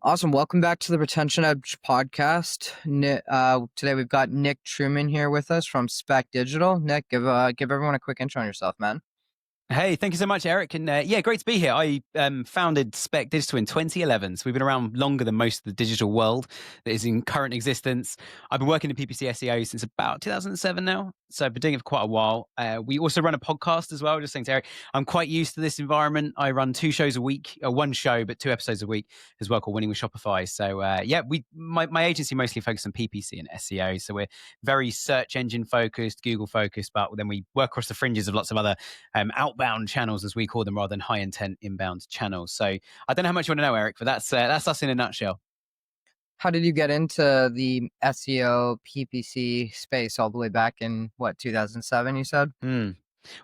Awesome. Welcome back to the Retention Edge podcast. Today we've got Nick Trueman here with us from Spec Digital. Nick, give everyone a quick intro on yourself, man. Hey, thank you so much, Eric. And great to be here. I founded Spec Digital in 2011. So we've been around longer than most of the digital world that is in current existence. I've been working in PPC SEO since about 2007 now. So I've been doing it for quite a while. We also run a podcast as well. Just saying to Eric, I'm quite used to this environment. I run 2 shows a week, one show, but 2 episodes a week as well, called Winning with Shopify. So my agency mostly focuses on PPC and SEO. So we're very search engine focused, Google focused, but then we work across the fringes of lots of other outbound channels, as we call them, rather than high intent inbound channels. So I don't know how much you want to know, Eric, but that's us in a nutshell. How did you get into the SEO PPC space all the way back in 2007, you said?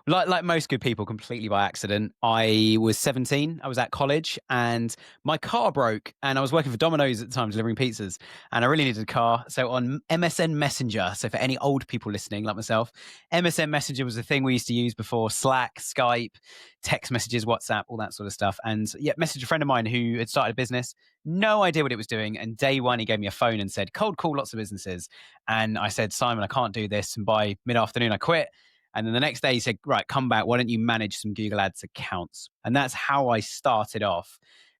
Like most good people, completely by accident. I was 17. I was at college and my car broke, and I was working for Domino's at the time delivering pizzas, and I really needed a car. So on MSN Messenger, so for any old people listening like myself, MSN Messenger was a thing we used to use before Slack, Skype, text messages, WhatsApp, all that sort of stuff. And messaged a friend of mine who had started a business, no idea what it was doing. And day one, he gave me a phone and said, cold call lots of businesses. And I said, Simon, I can't do this. And by mid-afternoon, I quit. And then the next day he said, right, come back. Why don't you manage some Google Ads accounts? And that's how I started off.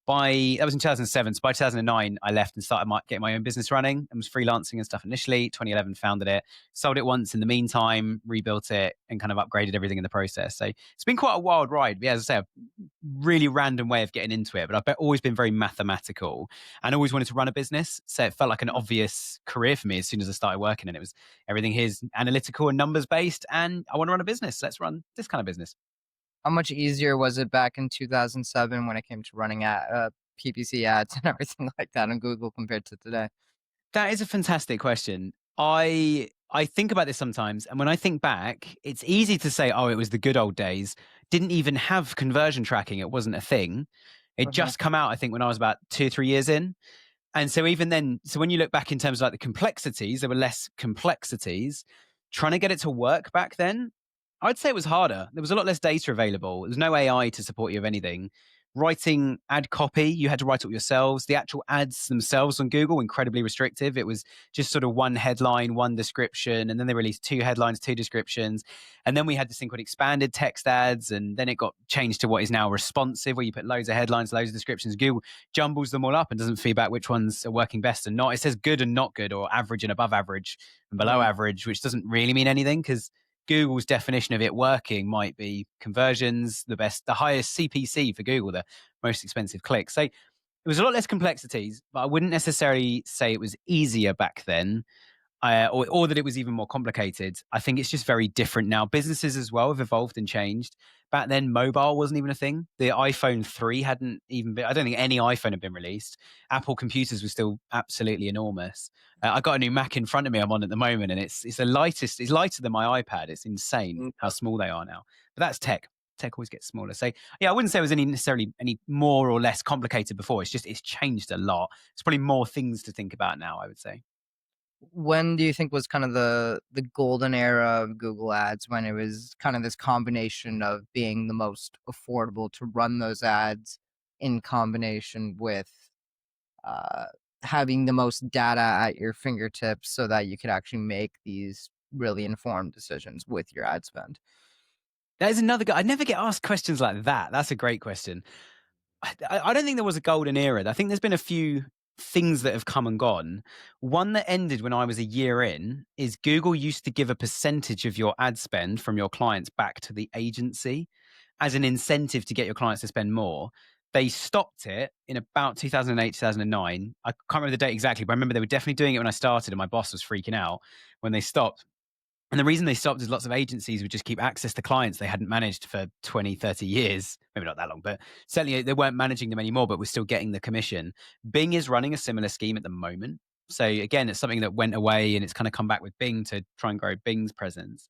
That was in 2007. So by 2009, I left and started getting my own business running and was freelancing and stuff initially. 2011, founded it, sold it once in the meantime, rebuilt it, and kind of upgraded everything in the process. So it's been quite a wild ride. Yeah, as I say, a really random way of getting into it. But I've always been very mathematical and always wanted to run a business. So it felt like an obvious career for me as soon as I started working. And it was everything here's analytical and numbers based. And I want to run a business. Let's run this kind of business. How much easier was it back in 2007 when it came to running PPC ads and everything like that on Google compared to today? That is a fantastic question. I think about this sometimes, and when I think back, it's easy to say, oh, it was the good old days. Didn't even have conversion tracking. It wasn't a thing. It just come out, I think, when I was about 2 or 3 years in. And so even then, so when you look back in terms of like the complexities, there were less complexities. Trying to get it to work back then, I'd say it was harder. There was a lot less data available. There was no AI to support you of anything. Writing ad copy, you had to write it yourselves. The actual ads themselves on Google, incredibly restrictive. It was just sort of one headline, one description, and then they released 2 headlines, 2 descriptions. And then we had this thing called expanded text ads, and then it got changed to what is now responsive, where you put loads of headlines, loads of descriptions. Google jumbles them all up and doesn't feedback which ones are working best and not. It says good and not good, or average and above average and below average, which doesn't really mean anything because Google's definition of it working might be conversions, the highest CPC for Google, the most expensive click. So it was a lot less complexities, but I wouldn't necessarily say it was easier back then, or that it was even more complicated. I think it's just very different now. Businesses as well have evolved and changed. Back then, mobile wasn't even a thing. The iPhone 3 hadn't even been, I don't think any iPhone had been released. Apple computers were still absolutely enormous. I got a new Mac in front of me I'm on at the moment, and it's lighter than my iPad. It's insane how small they are now. But that's tech. Tech always gets smaller. So yeah, I wouldn't say it was necessarily any more or less complicated before. It's changed a lot. It's probably more things to think about now, I would say. When do you think was kind of the golden era of Google Ads, when it was kind of this combination of being the most affordable to run those ads in combination with having the most data at your fingertips so that you could actually make these really informed decisions with your ad spend? That is another I never get asked questions like that. That's a great question. I don't think there was a golden era. I think there's been a few things that have come and gone. One that ended when I was a year in is Google used to give a percentage of your ad spend from your clients back to the agency as an incentive to get your clients to spend more. They stopped it in about 2008, 2009. I can't remember the date exactly, but I remember they were definitely doing it when I started, and my boss was freaking out when they stopped. And the reason they stopped is lots of agencies would just keep access to clients they hadn't managed for 20, 30 years. Maybe not that long, but certainly they weren't managing them anymore, but we're still getting the commission. Bing is running a similar scheme at the moment. So again, it's something that went away and it's kind of come back with Bing to try and grow Bing's presence.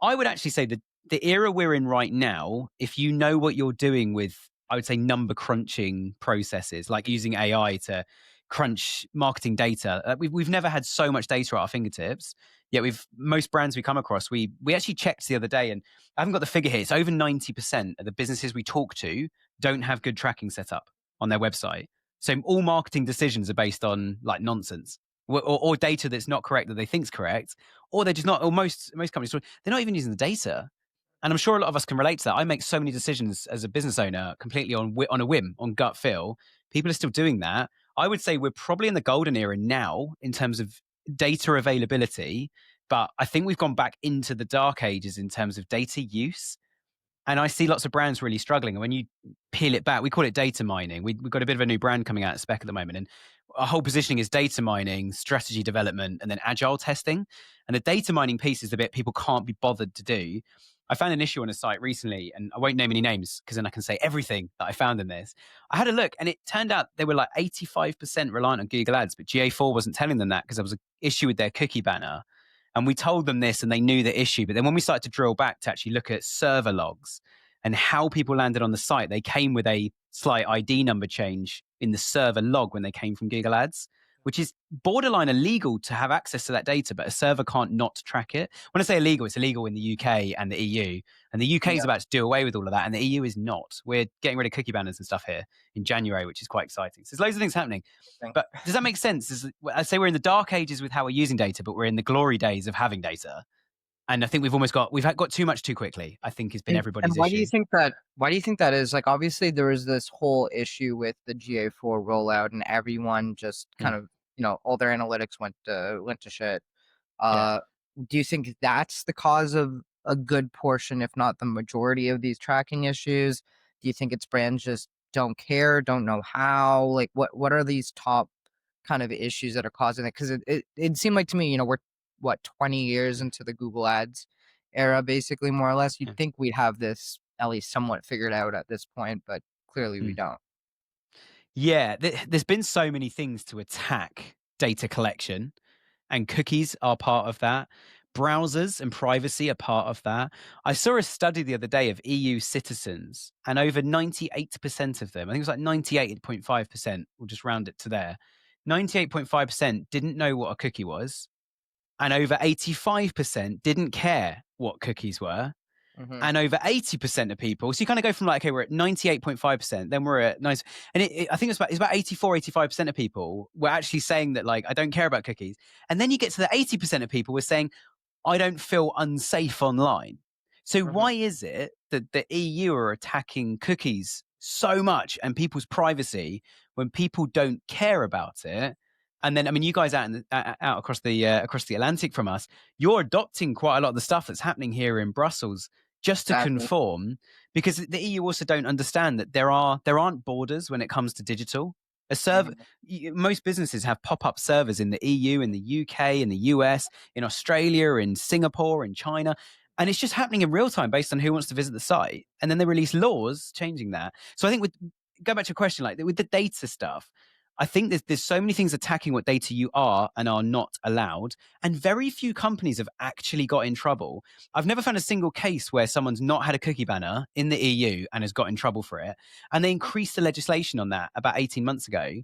I would actually say that the era we're in right now, if you know what you're doing with, I would say, number crunching processes, like using AI to crunch marketing data. We've never had so much data at our fingertips. Yet most brands we come across, we actually checked the other day, and I haven't got the figure here. It's over 90% of the businesses we talk to don't have good tracking set up on their website. So all marketing decisions are based on like nonsense or data that's not correct that they think's correct, or they're just not. Or most companies, they're not even using the data. And I'm sure a lot of us can relate to that. I make so many decisions as a business owner completely on a whim, on gut feel. People are still doing that. I would say we're probably in the golden era now in terms of data availability, but I think we've gone back into the dark ages in terms of data use. And I see lots of brands really struggling. And when you peel it back, we call it data mining. We've got a bit of a new brand coming out at Spec at the moment. And our whole positioning is data mining, strategy development, and then agile testing. And the data mining piece is the bit people can't be bothered to do. I found an issue on a site recently, and I won't name any names because then I can say everything that I found in this. I had a look, and it turned out they were like 85% reliant on Google Ads, but GA4 wasn't telling them that because there was an issue with their cookie banner. And we told them this and they knew the issue. But then when we started to drill back to actually look at server logs and how people landed on the site, they came with a slight ID number change in the server log when they came from Google Ads, which is borderline illegal to have access to that data, but a server can't not track it. When I say illegal, it's illegal in the UK and the EU. And the UK is Yeah. about to do away with all of that, and the EU is not. We're getting rid of cookie banners and stuff here in January, which is quite exciting. So there's loads of things happening. But does that make sense? I say we're in the dark ages with how we're using data, but we're in the glory days of having data. And I think we've got too much too quickly, I think has been And everybody's why do you issue. think that is? Like, obviously, there was this whole issue with the GA4 rollout, and everyone just Mm, kind of, all their analytics went to shit. yeah. Uh, do you think that's the cause of a good portion, if not the majority, of these tracking issues? Do you think it's brands just don't care, don't know how? Like, what are these top kind of issues that are causing it? Because it seemed like to me, we're what, 20 years into the Google Ads era, basically, more or less. You'd Yeah. think we'd have this at least somewhat figured out at this point, but clearly we Mm. don't. Yeah, there's been so many things to attack data collection, and cookies are part of that. Browsers and privacy are part of that. I saw a study the other day of EU citizens, and over 98% of them, I think it was like 98.5%, we'll just round it to there, 98.5% didn't know what a cookie was, and over 85% didn't care what cookies were. Hmm. And over 80% of people, so you kind of go from like, okay, we're at 98.5%, then we're at nice. And I think it's about 84, 85% of people were actually saying that, like, I don't care about cookies. And then you get to the 80% of people were saying, I don't feel unsafe online. So Hmm. why is it that the EU are attacking cookies so much and people's privacy when people don't care about it? And then, I mean, you guys out across the Atlantic from us, you're adopting quite a lot of the stuff that's happening here in Brussels just to Exactly. conform, because the EU also don't understand that there aren't borders when it comes to digital. A server, Hmm. most businesses have pop-up servers in the EU, in the UK, in the US, in Australia, in Singapore, in China. And it's just happening in real time based on who wants to visit the site. And then they release laws changing that. So I think go back to your question, like with the data stuff, I think there's so many things attacking what data you are and are not allowed. And very few companies have actually got in trouble. I've never found a single case where someone's not had a cookie banner in the EU and has got in trouble for it. And they increased the legislation on that about 18 months ago.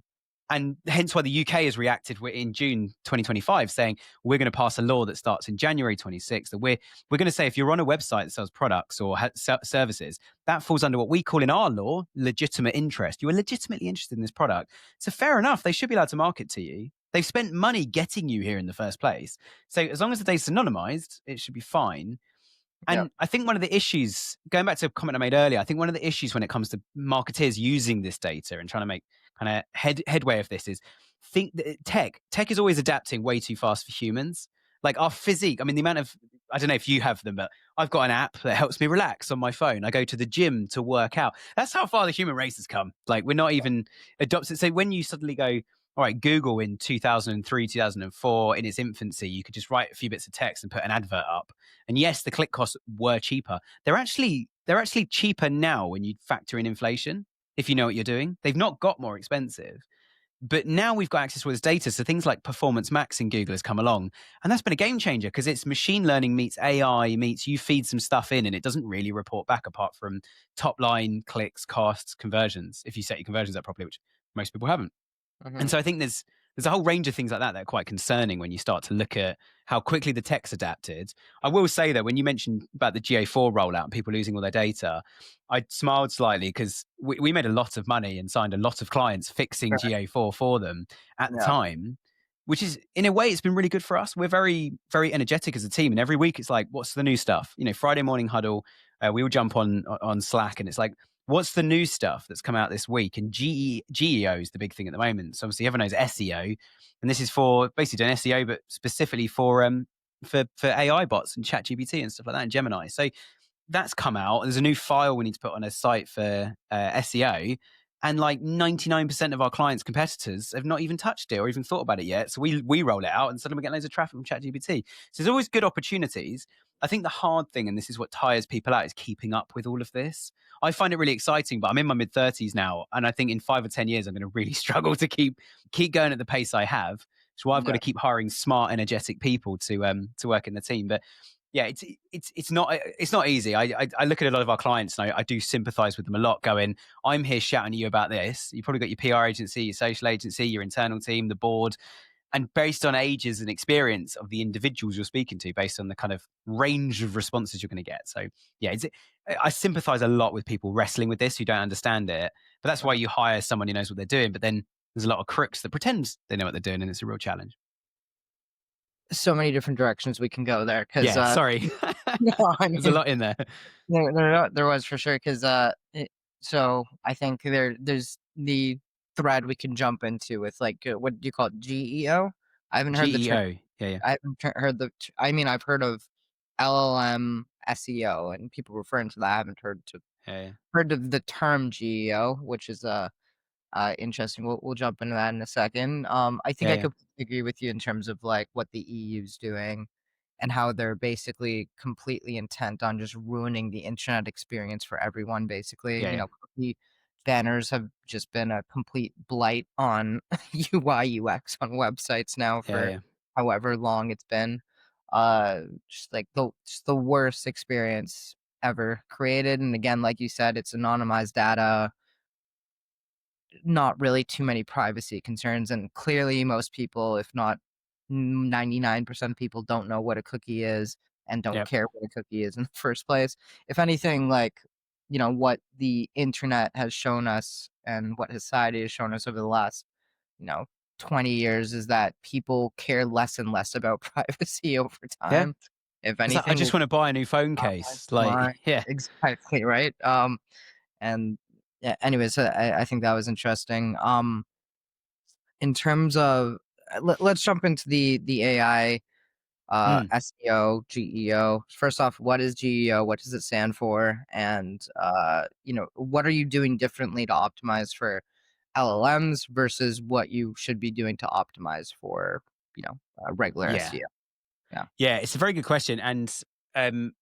And hence why the UK has reacted in June 2025, saying we're going to pass a law that starts in January 26th. That we're going to say if you're on a website that sells products or services, that falls under what we call in our law legitimate interest. You are legitimately interested in this product, so fair enough. They should be allowed to market to you. They've spent money getting you here in the first place. So as long as the data's anonymized, it should be fine. Yeah. And I think one of the issues, going back to a comment I made earlier, I think one of the issues when it comes to marketeers using this data and trying to make kind of headway of this is think that tech is always adapting way too fast for humans. Like our physique, I mean, the amount of, I don't know if you have them, but I've got an app that helps me relax on my phone. I go to the gym to work out. That's how far the human race has come. Like we're not even adopted. So when you suddenly go, all right, Google in 2003, 2004, in its infancy, you could just write a few bits of text and put an advert up. And yes, the click costs were cheaper. They're actually cheaper now when you factor in inflation. If you know what you're doing, they've not got more expensive. But now we've got access to all this data. So things like Performance Max in Google has come along. And that's been a game changer because it's machine learning meets AI meets you feed some stuff in and it doesn't really report back apart from top line clicks, costs, conversions, if you set your conversions up properly, which most people haven't. Hmm. And so I think there's a whole range of things like that that are quite concerning when you start to look at how quickly the tech's adapted. I will say that when you mentioned about the GA4 rollout and people losing all their data, I smiled slightly because we made a lot of money and signed a lot of clients fixing Right. GA4 for them at the Yeah. time, which is, in a way, it's been really good for us. We're very, very energetic as a team. And every week it's like, what's the new stuff? Friday morning huddle, we will jump on Slack and it's like, what's the new stuff that's come out this week? And GEO is the big thing at the moment. So obviously everyone knows SEO, and this is for basically doing SEO, but specifically for AI bots and ChatGPT and stuff like that, and Gemini. So that's come out. There's a new file we need to put on a site for SEO. And like 99% of our clients' competitors have not even touched it or even thought about it yet. So we roll it out and suddenly we get loads of traffic from ChatGPT. So there's always good opportunities. I think the hard thing, and this is what tires people out, is keeping up with all of this. I find it really exciting, but I'm in my mid-30s now, and I think in 5 or 10 years I'm going to really struggle to keep going at the pace I have. So I've got Yeah. to keep hiring smart, energetic people to work in the team. But yeah, it's not easy. I look at a lot of our clients and I do sympathize with them a lot. Going, I'm here shouting at you about this. You probably got your PR agency, your social agency, your internal team, the board, and based on ages and experience of the individuals you're speaking to, based on the kind of range of responses you're going to get. So yeah, I sympathize a lot with people wrestling with this who don't understand it. But that's why Right. you hire someone who knows what they're doing. But then there's a lot of crooks that pretend they know what they're doing, and it's a real challenge. So many different directions we can go there because Yeah, sorry. no, I There's a mean, lot in there. there was for sure because so I think there's the thread we can jump into with like what do you call it, GEO? I haven't heard the term. GEO. Yeah, yeah. I haven't heard I mean, I've heard of LLM SEO and people referring to that. I haven't Yeah, yeah. heard of the term GEO, which is interesting. We'll jump into that in a second. I think Yeah, I yeah. could agree with you in terms of like what the EU's doing and how they're basically completely intent on just ruining the internet experience for everyone. Basically, Yeah, yeah. cookie banners have just been a complete blight on UI UX on websites now Yeah, for yeah. however long it's been. Just like just the worst experience ever created. And again, like you said, it's anonymized data, not really too many privacy concerns, and clearly most people, if not 99% of people, don't know what a cookie is and don't Yep. care what a cookie is in the first place. If anything, like, what the internet has shown us and what society has shown us over the last, you know, 20 years is that people care less and less about privacy over Yeah. time. If It's like, I anything, just want to buy a new phone online, case. Like, smart. yeah. Exactly, right? And yeah, anyways, I think that was interesting. In terms of let's jump into the AI, Mm. SEO, GEO. First off, what is GEO? What does it stand for? And what are you doing differently to optimize for LLMs versus what you should be doing to optimize for regular Yeah. SEO? Yeah. Yeah. It's a very good question. And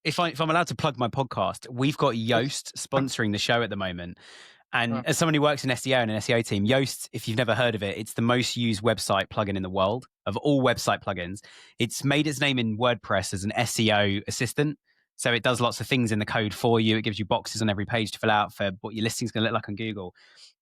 if I'm allowed to plug my podcast, we've got Yoast sponsoring the show at the moment. And as someone who works in SEO and an SEO team, Yoast, if you've never heard of it, it's the most used website plugin in the world of all website plugins. It's made its name in WordPress as an SEO assistant. So it does lots of things in the code for you. It gives you boxes on every page to fill out for what your listing's going to look like on Google.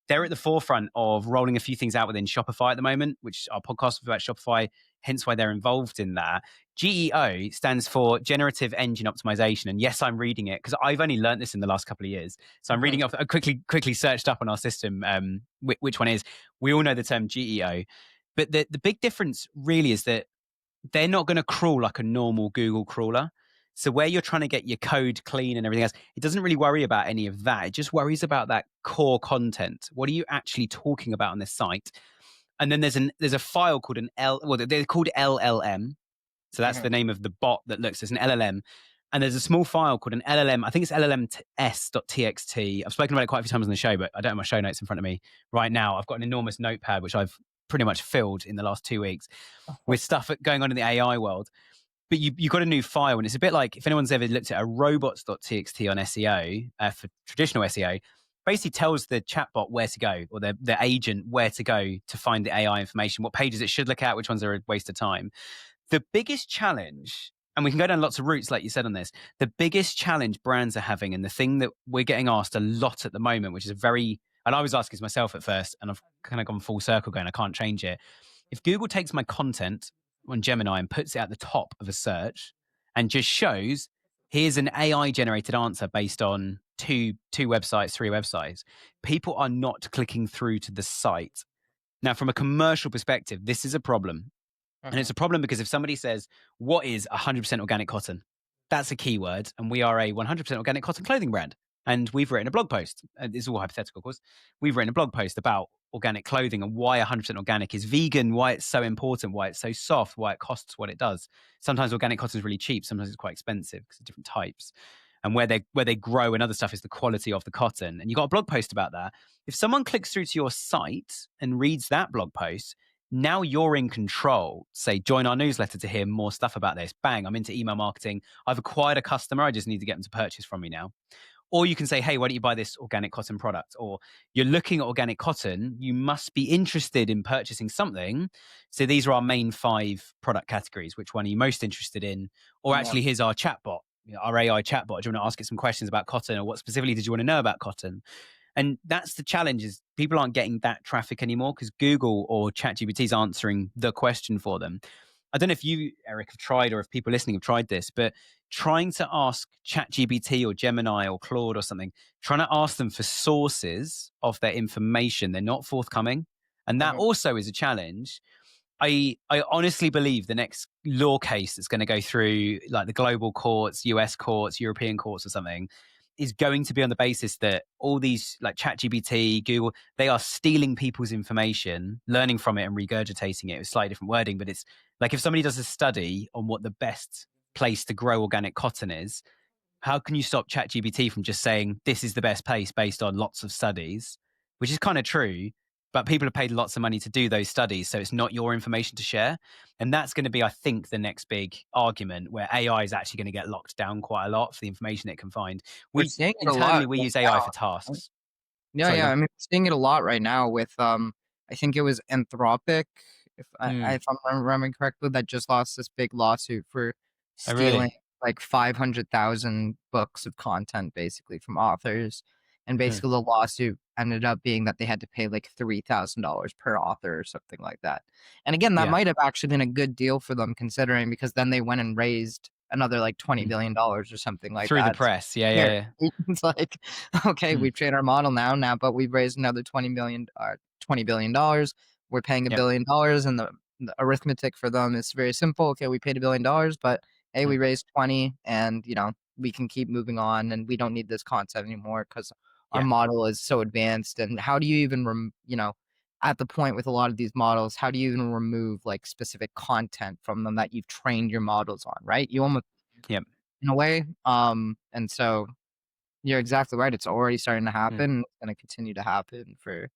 They're at the forefront of rolling a few things out within Shopify at the moment, which our podcast is about Shopify, hence why they're involved in that. GEO stands for Generative Engine Optimization. And yes, I'm reading it because I've only learned this in the last couple of years. So I'm reading it off. I quickly searched up on our system which one is. We all know the term GEO. But the big difference really is that they're not going to crawl like a normal Google crawler. So where you're trying to get your code clean and everything else, it doesn't really worry about any of that. It just worries about that core content. What are you actually talking about on this site? And then there's a file called they're called LLM. So that's the name of the bot that looks as an LLM. And there's a small file called an LLM. I think it's LLMs.txt. I've spoken about it quite a few times on the show, but I don't have my show notes in front of me right now. I've got an enormous notepad, which I've pretty much filled in the last 2 weeks with stuff going on in the AI world. But you got a new file, and it's a bit like if anyone's ever looked at a robots.txt on SEO for traditional SEO, basically tells the chatbot where to go, or the agent where to go to find the AI information, what pages it should look at, which ones are a waste of time. The biggest challenge, and we can go down lots of routes, like you said on this, the biggest challenge brands are having, and the thing that we're getting asked a lot at the moment, which is and I was asking myself at first, and I've kind of gone full circle going, I can't change it, If Google takes my content on Gemini and puts it at the top of a search and just shows, here's an AI generated answer based on two websites, three websites, people are not clicking through to the site. Now, from a commercial perspective, this is a problem. And it's Mhm. a problem because if somebody says, what is 100% organic cotton? That's a keyword. And we are a 100% organic cotton clothing brand. And we've written a blog post. And it's all hypothetical, of course. We've written a blog post about organic clothing and why 100% organic is vegan, why it's so important, why it's so soft, why it costs what it does. Sometimes organic cotton is really cheap. Sometimes it's quite expensive because of different types. And where they grow and other stuff is the quality of the cotton. And you got a blog post about that. If someone clicks through to your site and reads that blog post, now you're in control. Say, join our newsletter to hear more stuff about this. Bang, I'm into email marketing. I've acquired a customer. I just need to get them to purchase from me now. Or you can say, hey, why don't you buy this organic cotton product? Or you're looking at organic cotton. You must be interested in purchasing something. So these are our main 5 product categories. Which one are you most interested in? Or Yeah. actually, here's our chatbot, our AI chatbot. Do you want to ask it some questions about cotton? Or what specifically did you want to know about cotton? And that's the challenge, is people aren't getting that traffic anymore because Google or ChatGPT is answering the question for them. I don't know if you, Eric, have tried, or if people listening have tried this, but trying to ask ChatGPT or Gemini or Claude or something, trying to ask them for sources of their information, they're not forthcoming. And that Mhm. also is a challenge. I honestly believe the next law case that's going to go through, like the global courts, US courts, European courts or something, is going to be on the basis that all these, like ChatGPT, Google, they are stealing people's information, learning from it and regurgitating it with slightly different wording. But it's like if somebody does a study on what the best place to grow organic cotton is, how can you stop ChatGPT from just saying this is the best place based on lots of studies, which is kind of true, but people have paid lots of money to do those studies, so it's not your information to share. And that's going to be, I think, the next big argument where AI is actually going to get locked down quite a lot for the information it can find. We're We seeing it a lot internally we right use AI for now. tasks. Yeah, Sorry, yeah. go I on. mean, we're seeing it a lot right now with I think it was Anthropic, Mm. if I'm remembering correctly, that just lost this big lawsuit for Oh, stealing really? like 500,000 books of content basically from authors. And Huh. basically the lawsuit ended up being that they had to pay like $3,000 per author or something like that. And again, that Yeah. might have actually been a good deal for them considering, because then they went and raised another like $20 Mm. billion dollars or something like Through the that. press. Yeah, yeah, Here. yeah. It's like, okay, Mm. we've trained our model now, but we've raised another 20 million, $20 billion. We're paying Yep. $1 billion, and the arithmetic for them is very simple. Okay, we paid $1 billion, but hey, Mm. we raised 20, and we can keep moving on, and we don't need this content anymore because our Yeah. model is so advanced. And how do you even, at the point with a lot of these models, how do you even remove like specific content from them that you've trained your models on, right? You almost, Yep. in a way, and so you're exactly right. It's already starting to Mm. happen. It's going to continue to happen for,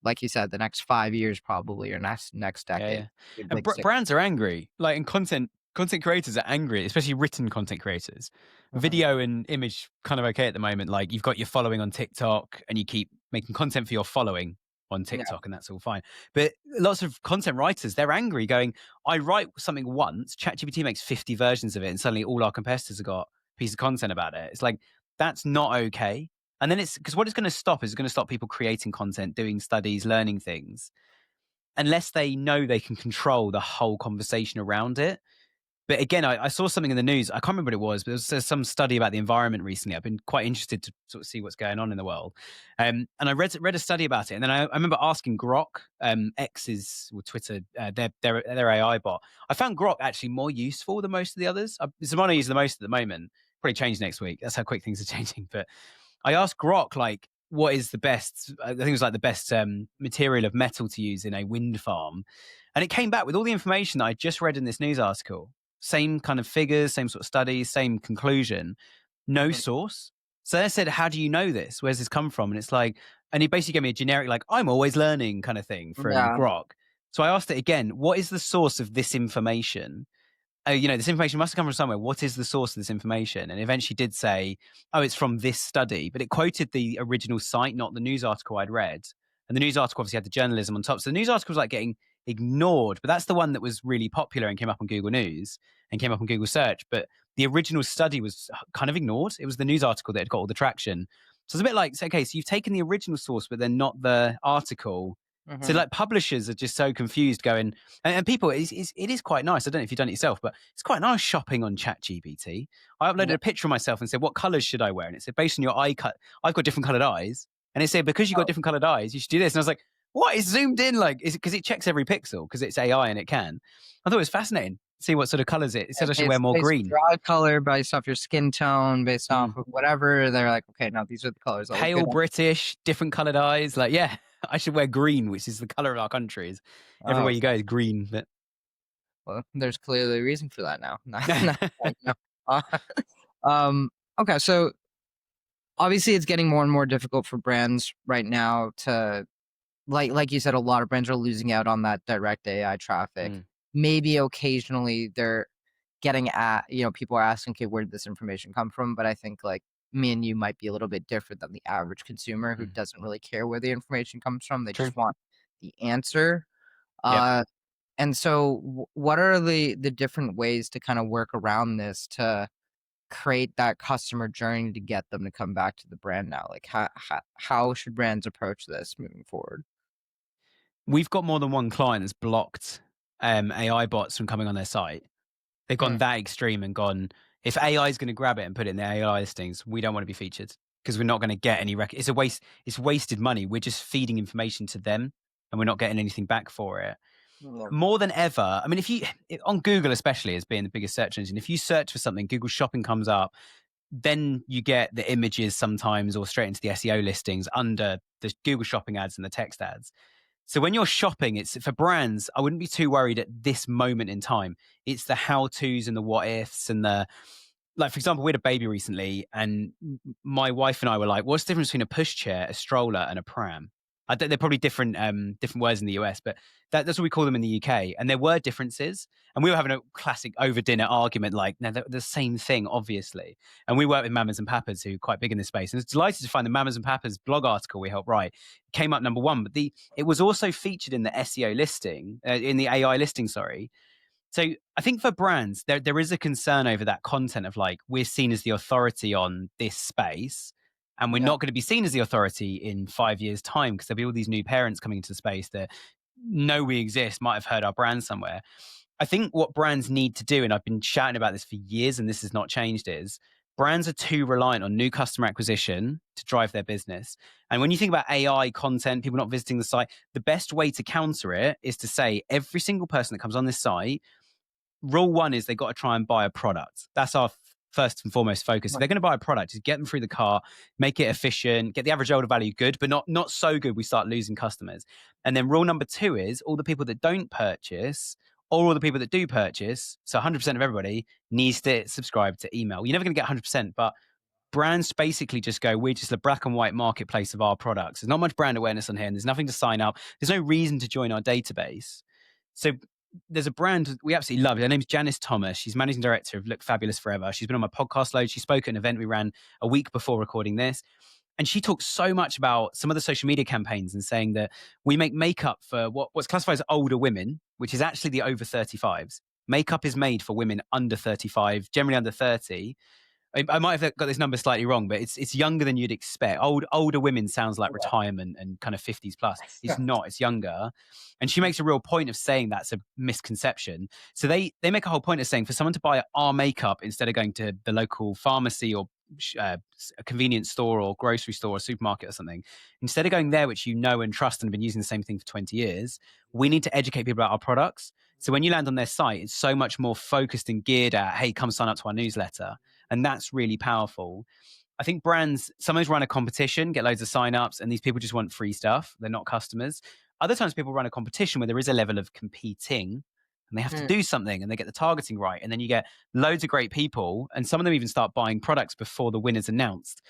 like you said, the next 5 years probably, or next Yeah, decade. yeah. And Like six. brands are angry. Like, and content creators are angry, especially written content creators. Mhm. Video and image kind of okay at the moment. Like, you've got your following on TikTok, and you keep making content for your following on Yeah, TikTok, and that's all fine. But lots of content writers, they're angry, going, "I write something once, ChatGPT makes 50 versions of it, and suddenly all our competitors have got a piece of content about it." It's like that's not okay. And then it's because what it's going to stop is it's going to stop people creating content, doing studies, learning things, unless they know they can control the whole conversation around it. But again, I saw something in the news. I can't remember what it was, but there's some study about the environment recently. I've been quite interested to sort of see what's going on in the world. And I read a study about it. And then I remember asking Grok, X's or Twitter, their AI bot. I found Grok actually more useful than most of the others. It's the one I use the most at the moment. Probably change next week. That's how quick things are changing. But I asked Grok, like, what is the best, I think it was like the best material of metal to use in a wind farm. And it came back with all the information that I just read in this news article. Same kind of figures, same sort of studies, same conclusion, no mhm, source. So I said, how do you know this? Where's this come from? And it's like, and he basically gave me a generic, like, I'm always learning kind of thing from yeah, Grok. So I asked it again, what is the source of this information? This information must have come from somewhere. What is the source of this information? And eventually did say, oh, it's from this study, but it quoted the original site, not the news article I'd read. And the news article obviously had the journalism on top. So the news article was like getting ignored, but that's the one that was really popular and came up on Google News and came up on Google search. But the original study was kind of ignored. It was the news article that had got all the traction. So it's a bit like, okay, so you've taken the original source, but then not the article. So Mhm. like publishers are just so confused going, and people, it is quite nice. I don't know if you've done it yourself, but it's quite nice shopping on ChatGPT. I uploaded Yeah. a picture of myself and said, what colors should I wear? And it said, based on your eye cut, I've got different colored eyes. And it said, because you've got Oh, different colored eyes, you should do this. And I was like, what? It's zoomed in like, is it because it checks every pixel because it's AI and it can. I thought it was fascinating. See what sort of colors it said I should wear more based off green. your eye color, based off your skin tone, based off Mm. of whatever, they're like, "Okay, now these are the colors that look good Pale on." British, different colored eyes. Like, yeah, I should wear green, which is the color of our country. Oh, Everywhere you okay. go is green. But Well, there's clearly a reason for that now. Now I know. Uh, um, okay, so obviously it's getting more and more difficult for brands right now to like you said, a lot of brands are losing out on that direct AI traffic. Mm, Maybe occasionally they're getting at, people are asking, okay, where did this information come from? But I think like me and you might be a little bit different than the average consumer who mm. doesn't really care where the information comes from. They True. just want the answer. Yep. Uh, and so what are the different ways to kind of work around this to create that customer journey to get them to come back to the brand now? Like how should brands approach this moving forward? We've got more than one client that's blocked AI bots from coming on their site. They've gone Hmm. that extreme and gone, if AI is going to grab it and put it in their AI listings, we don't want to be featured because we're not going to get any it's a waste. It's wasted money. We're just feeding information to them and we're not getting anything back for it. Yeah. More than ever, I mean, if you on Google especially as being the biggest search engine, if you search for something, Google Shopping comes up, then you get the images sometimes or straight into the SEO listings under the Google Shopping ads and the text ads. So when you're shopping, it's for brands, I wouldn't be too worried at this moment in time. It's the how to's and the what ifs and the, like, for example, we had a baby recently and my wife and I were like, what's the difference between a pushchair, a stroller and a pram? I think they're probably different words in the US, but that's what we call them in the UK. And there were differences. And we were having a classic over dinner argument, like, no, they're the same thing, obviously. And we work with Mamas and Papas, who are quite big in this space. And I was delighted to find the Mamas and Papas blog article we helped write came up number one. But it was also featured in the SEO listing, in the AI listing, sorry. So I think for brands, there is a concern over that content of like, we're seen as the authority on this space. And we're Yeah. not going to be seen as the authority in 5 years' time because there'll be all these new parents coming into the space that know we exist, might have heard our brand somewhere. I think what brands need to do, and I've been shouting about this for years and this has not changed, is brands are too reliant on new customer acquisition to drive their business. And when you think about AI content, people not visiting the site, the best way to counter it is to say every single person that comes on this site, rule one is they got to try and buy a product. That's our first and foremost focus. If Right. they're going to buy a product, just get them through the cart, make it efficient, get the average order value good, but not so good we start losing customers. And then rule number two is all the people that don't purchase or all the people that do purchase, so 100% of everybody needs to subscribe to email. You're never going to get 100%, but brands basically just go, we're just a black and white marketplace of our products. There's not much brand awareness on here and there's nothing to sign up. There's no reason to join our database. So there's a brand we absolutely love. Her name's Janice Thomas. She's managing director of Look Fabulous Forever. She's been on my podcast loads. She spoke at an event we ran a week before recording this. And she talks so much about some of the social media campaigns and saying that we make makeup for what's classified as older women, which is actually the over 35s. Makeup is made for women under 35, generally under 30. I might have got this number slightly wrong, but it's younger than you'd expect. Older women sounds like Okay. retirement and kind of 50s plus. It's Yeah. not. It's younger, and she makes a real point of saying that's a misconception. So they make a whole point of saying for someone to buy our makeup instead of going to the local pharmacy or a convenience store or grocery store or supermarket or something, instead of going there, which you know and trust and have been using the same thing for 20 years, we need to educate people about our products. So when you land on their site, it's so much more focused and geared at, hey, come sign up to our newsletter. And that's really powerful. I think brands sometimes run a competition, get loads of signups, and these people just want free stuff. They're not customers. Other times people run a competition where there is a level of competing and they have to Hmm. do something and they get the targeting right. And then you get loads of great people, and some of them even start buying products before the winner's announced.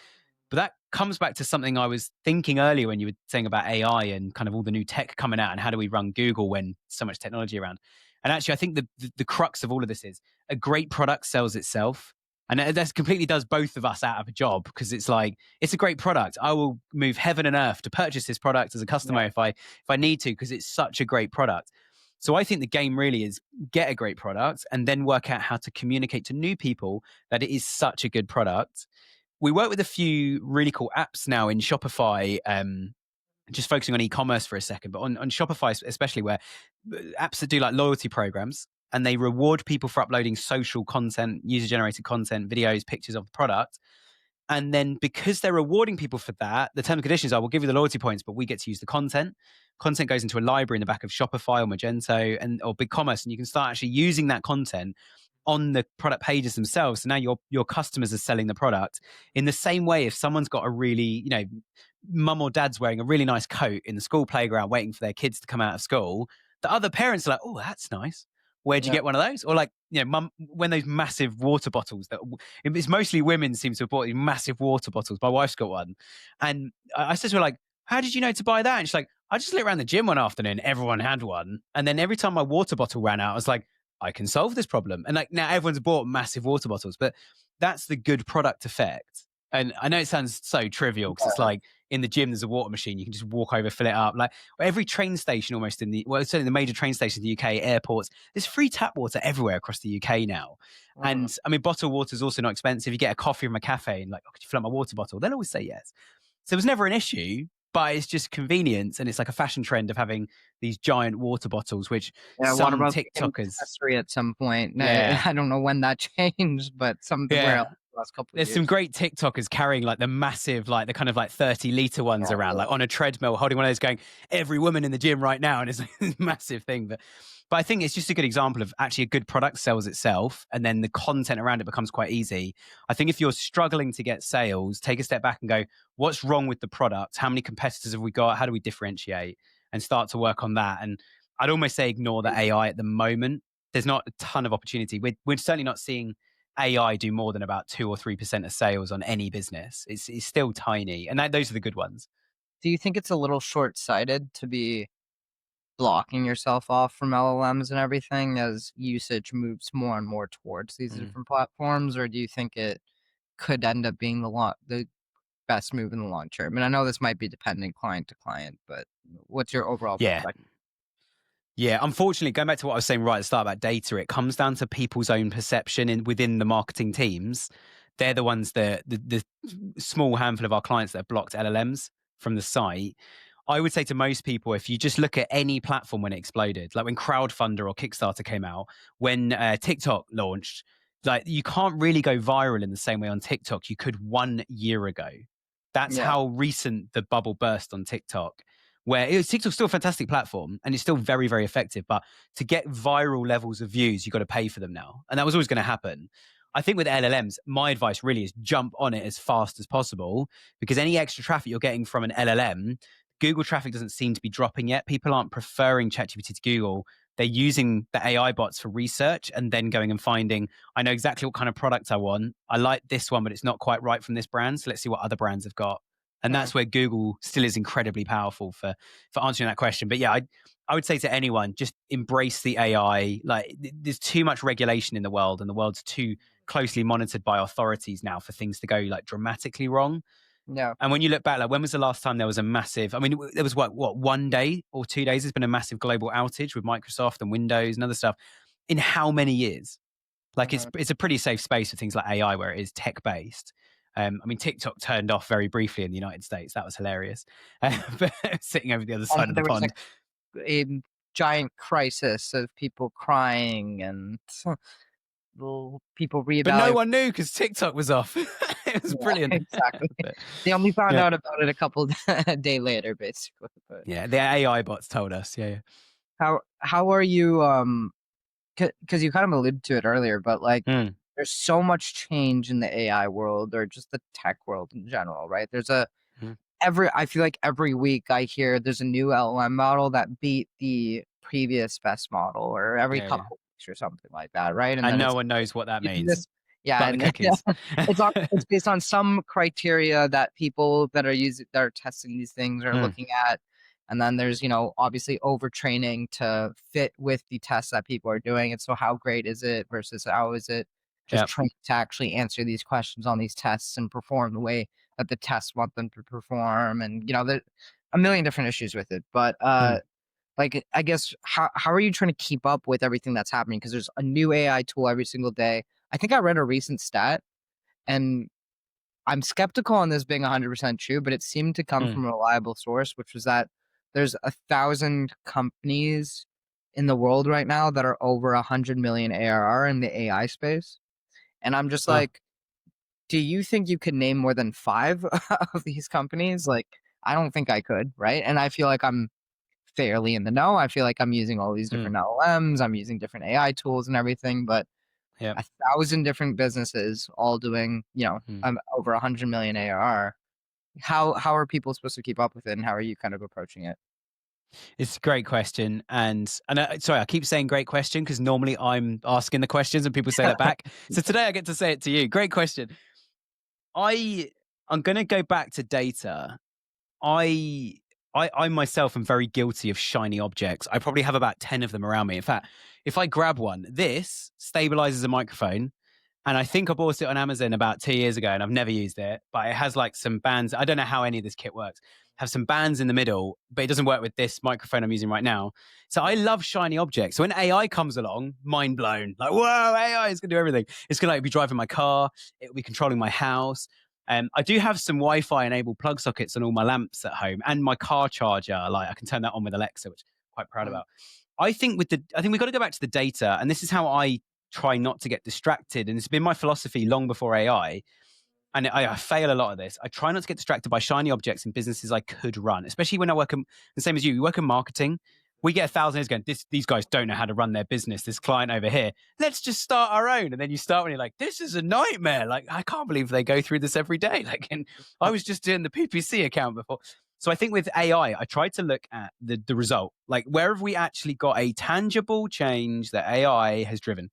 But that comes back to something I was thinking earlier when you were saying about AI and kind of all the new tech coming out and how do we run Google when so much technology around. And actually, I think the crux of all of this is a great product sells itself. And that completely does both of us out of a job because it's like, it's a great product. I will move heaven and earth to purchase this product as a Yeah. customer if I need to, because it's such a great product. So I think the game really is get a great product and then work out how to communicate to new people that it is such a good product. We work with a few really cool apps now in Shopify. just focusing on e-commerce for a second, but on Shopify especially, where apps that do like loyalty programs and they reward people for uploading social content, user-generated content, videos, pictures of the product. And then because they're rewarding people for that, the terms and conditions are we'll give you the loyalty points, but we get to use the content. Content goes into a library in the back of Shopify or Magento or BigCommerce, and you can start actually using that content on the product pages themselves. So now your customers are selling the product. In the same way, if someone's got a really, mum or dad's wearing a really nice coat in the school playground waiting for their kids to come out of school, the other parents are like, oh, that's nice. Where'd you Yeah. get one of those? Or like, mum, when those massive water bottles that it's mostly women seem to have bought these massive water bottles. My wife's got one. And I said to her, like, how did you know to buy that? And she's like, I just lit around the gym one afternoon. Everyone had one. And then every time my water bottle ran out, I was like, I can solve this problem. And like now everyone's bought massive water bottles, but that's the good product effect. And I know it sounds so trivial because it's like in the gym, there's a water machine. You can just walk over, fill it up. Like every train station almost certainly the major train stations in the UK, airports, there's free tap water everywhere across the UK now. And I mean, bottled water is also not expensive. You get a coffee from a cafe and like, oh, could you fill up my water bottle? They'll always say yes. So it was never an issue, but it's just convenience. And it's like a fashion trend of having these giant water bottles, which Yeah, water some bottle became TikTokers, accessory at some point. yeah. I don't know when that changed, but somewhere else Yeah. the last couple of There's some years. great TikTokers carrying like the massive, like the kind of like 30-liter ones around, like on a treadmill, holding one of those going, every woman in the gym right now. And it's a massive thing. But I think it's just a good example of actually a good product sells itself and then the content around it becomes quite easy. I think if you're struggling to get sales, take a step back and go, what's wrong with the product? How many competitors have we got? How do we differentiate? And start to work on that. And I'd almost say ignore the AI at the moment. There's not a ton of opportunity. We're certainly not seeing AI do more than about 2 or 3% of sales on any business. It's still tiny. And those are the good ones. Do you think it's a little short-sighted to be blocking yourself off from LLMs and everything as usage moves more and more towards these Mm. different platforms, or do you think it could end up being the best move in the long term? And I know this might be dependent client to client, but what's your overall Yeah. perspective? Yeah, unfortunately, going back to what I was saying right at the start about data, it comes down to people's own perception within the marketing teams. They're the ones that the small handful of our clients that have blocked LLMs from the site. I would say to most people, if you just look at any platform when it exploded, like when Crowdfunder or Kickstarter came out, when TikTok launched, like you can't really go viral in the same way on TikTok you could 1 year ago. That's Yeah, how recent the bubble burst on TikTok. Where TikTok's still a fantastic platform and it's still very, very effective. But to get viral levels of views, you've got to pay for them now. And that was always going to happen. I think with LLMs, my advice really is jump on it as fast as possible because any extra traffic you're getting from an LLM, Google traffic doesn't seem to be dropping yet. People aren't preferring ChatGPT to Google. They're using the AI bots for research and then going and finding, I know exactly what kind of product I want. I like this one, but it's not quite right from this brand. So let's see what other brands have got. And yeah, that's where Google still is incredibly powerful for answering that question. But yeah, I would say to anyone, just embrace the AI. Like there's too much regulation in the world and the world's too closely monitored by authorities now for things to go like dramatically wrong. yeah. And when you look back, like when was the last time there was a massive, I mean, there was what 1 day or 2 days, there's been a massive global outage with Microsoft and Windows and other stuff in how many years? Like Mhm. it's a pretty safe space for things like AI where it is tech based. I mean, TikTok turned off very briefly in the United States. That was hilarious. But sitting over the other And side of the there was pond. a giant crisis of people crying and people But no reevaluating. one knew because TikTok was off. It was Yeah, brilliant. exactly. But, They only found yeah. out about it a couple a day later, basically. But Yeah. The AI bots told us. Yeah. how are you? Because you kind of alluded to it earlier, but like, Yeah. Mm, there's so much change in the AI world or just the tech world in general, right? mm. I feel like every week I hear there's a new LLM model that beat the previous best model, or every Yeah. Yeah. couple weeks or something like that, right? And And then no it's one knows what that using means. this, yeah, But the and cookies. it's based on some criteria that people that are testing these things are Mm, looking at. And then there's, obviously overtraining to fit with the tests that people are doing. And so how great is it versus how is it just yeah. trained to actually answer these questions on these tests and perform the way that the tests want them to perform? And, there's a million different issues with it. But Mm. like, I guess, how are you trying to keep up with everything that's happening? Because there's a new AI tool every single day. I think I read a recent stat, and I'm skeptical on this being 100% true, but it seemed to come Mm. from a reliable source, which was that there's 1,000 companies in the world right now that are over 100 million ARR in the AI space. And I'm just Wow. like, do you think you could name more than 5 of these companies? Like, I don't think I could, right? And I feel like I'm fairly in the know. I feel like I'm using all these Mm. different LLMs, I'm using different AI tools and everything, but Yep. 1,000 different businesses all doing, Mm. over 100 million ARR. How are people supposed to keep up with it, and how are you kind of approaching it? It's a great question, and sorry, I keep saying great question because normally I'm asking the questions and people say that back. So today I get to say it to you. Great question. I I'm going to go back to data. I I myself am very guilty of shiny objects. I probably have about 10 of them around me. In fact, if I grab one, this stabilizes a microphone. And I think I bought it on Amazon about 2 years ago and I've never used it, but it has like some bands. I don't know how any of this kit works. Have some bands in the middle, but it doesn't work with this microphone I'm using right now. So I love shiny objects. So when AI comes along, mind blown. Like, whoa, AI is gonna do everything. It's gonna like be driving my car, it'll be controlling my house. I do have some Wi-Fi enabled plug sockets on all my lamps at home and my car charger. Like I can turn that on with Alexa, which I'm quite proud Mhm, about. I think we've got to go back to the data, and this is how I try not to get distracted. And it's been my philosophy long before AI. And I fail a lot of this. I try not to get distracted by shiny objects in businesses I could run, especially when I work in the same as you. You work in marketing. We get 1,000 years going, these guys don't know how to run their business. This client over here, let's just start our own. And then you start when you're like, this is a nightmare. Like, I can't believe they go through this every day. Like, and I was just doing the PPC account before. So I think with AI, I tried to look at the result. Like, where have we actually got a tangible change that AI has driven?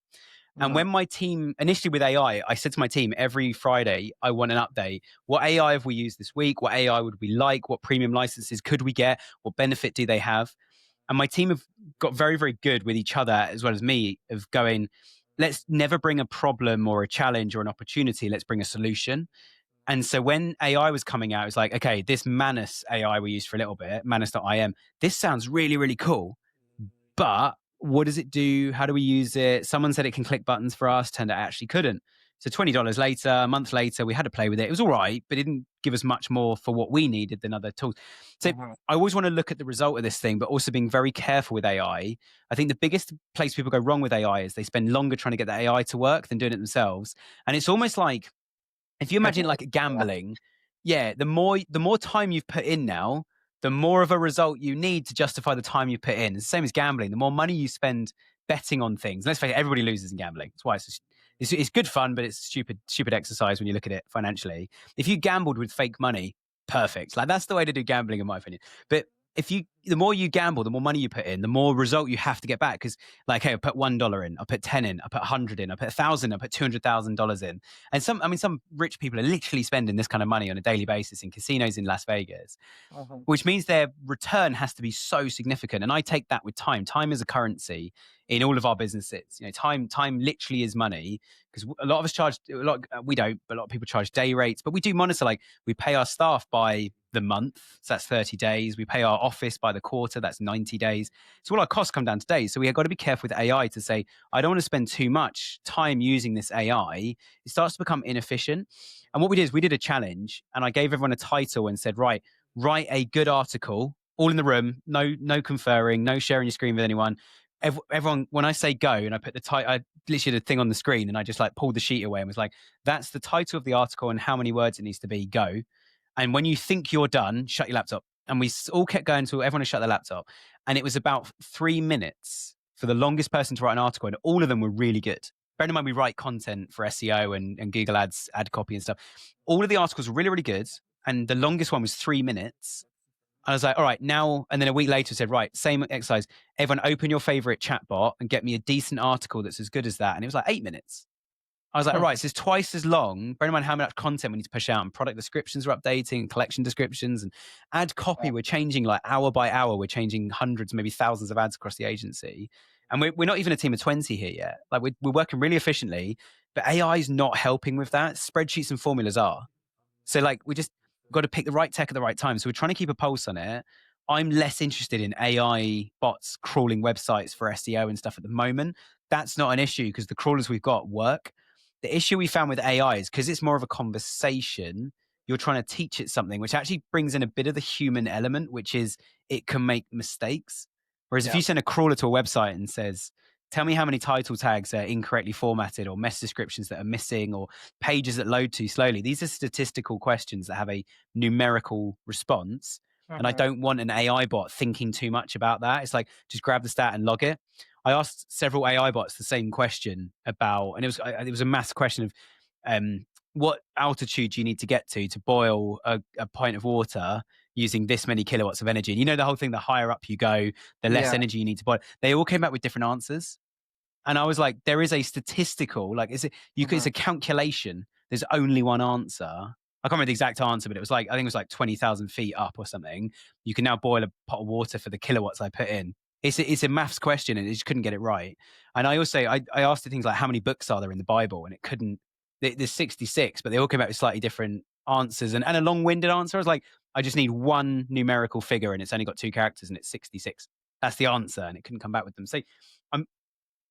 And mhm, when my team, initially with AI, I said to my team every Friday, I want an update. What AI have we used this week? What AI would we like? What premium licenses could we get? What benefit do they have? And my team have got very, very good with each other as well as me of going, let's never bring a problem or a challenge or an opportunity. Let's bring a solution. And so when AI was coming out, it was like, okay, this Manus AI we used for a little bit, Manus.im, this sounds really, really cool. But what does it do? How do we use it? Someone said it can click buttons for us, turned out it actually couldn't. So $20 later, a month later, we had to play with it. It was all right, but it didn't give us much more for what we needed than other tools. So mhm, I always want to look at the result of this thing, but also being very careful with AI. I think the biggest place people go wrong with AI is they spend longer trying to get the AI to work than doing it themselves. And it's almost like if you imagine like yeah, gambling, yeah, the more time you've put in now, the more of a result you need to justify the time you put in. It's the same as gambling. The more money you spend betting on things, let's face it, everybody loses in gambling. That's why it's good fun, but it's stupid exercise when you look at it financially. If you gambled with fake money, perfect. Like that's the way to do gambling, in my opinion. But the more you gamble, the more money you put in, the more result you have to get back. Because like, hey, I put $1 in, I put 10 in, I put 100 in, I put 1,000, I put $200,000 in. And some rich people are literally spending this kind of money on a daily basis in casinos in Las Vegas, mhm, which means their return has to be so significant. And I take that with time. Time is a currency in all of our businesses. You know, time literally is money because a lot of us charge a lot. We don't, but a lot of people charge day rates. But we do monitor. Like we pay our staff by the month, so that's 30 days. We pay our office by the quarter, that's 90 days. So all our costs come down to days. So we have got to be careful with AI to say, I don't want to spend too much time using this AI. It starts to become inefficient. And what we did is we did a challenge and I gave everyone a title and said, right, write a good article, all in the room, no conferring, no sharing your screen with anyone. Everyone, when I say go, and I put the title, I literally did a thing on the screen, and I just like pulled the sheet away and was like, "That's the title of the article and how many words it needs to be. Go." And when you think you're done, shut your laptop. And we all kept going until everyone had shut their laptop. And it was about 3 minutes for the longest person to write an article, and all of them were really good. Bear in mind, we write content for SEO and Google Ads, ad copy and stuff. All of the articles were really, really good. And the longest one was 3 minutes. I was like, all right, now, and then a week later said, right, same exercise. Everyone open your favorite chatbot and get me a decent article that's as good as that. And it was like 8 minutes. I was like, all right, so it's twice as long. Bear in mind how much content we need to push out, and product descriptions are updating, collection descriptions, and ad copy. We're changing like hour by hour. We're changing hundreds, maybe thousands of ads across the agency. And we're not even a team of 20 here yet. Like we're working really efficiently, but AI is not helping with that. Spreadsheets and formulas are. So like we just got to pick the right tech at the right time. So we're trying to keep a pulse on it. I'm less interested in AI bots crawling websites for SEO and stuff at the moment. That's not an issue because the crawlers we've got work. The issue we found with AI is because it's more of a conversation, you're trying to teach it something, which actually brings in a bit of the human element, which is it can make mistakes. Whereas if Yeah. you send a crawler to a website and says, tell me how many title tags are incorrectly formatted or mess descriptions that are missing or pages that load too slowly, these are statistical questions that have a numerical response. And I Mhm. don't want an AI bot thinking too much about that. It's like, just grab the stat and log it. I asked several AI bots the same question about, and it was a mass question of what altitude do you need to get to boil a pint of water using this many kilowatts of energy. And you know the whole thing: the higher up you go, the less Yeah. energy you need to boil. They all came back with different answers, and I was like, there is a statistical, like, it's Mhm. a calculation. There's only one answer. I can't remember the exact answer, but it was like, I think it was like 20,000 feet up or something. You can now boil a pot of water for the kilowatts I put in. It's a maths question, and it just couldn't get it right. And I asked it things like, how many books are there in the Bible? And it couldn't. There's 66, but they all came out with slightly different answers, and a long-winded answer. I was like, I just need one numerical figure, and it's only got two characters, and it's 66. That's the answer, and it couldn't come back with them. So I'm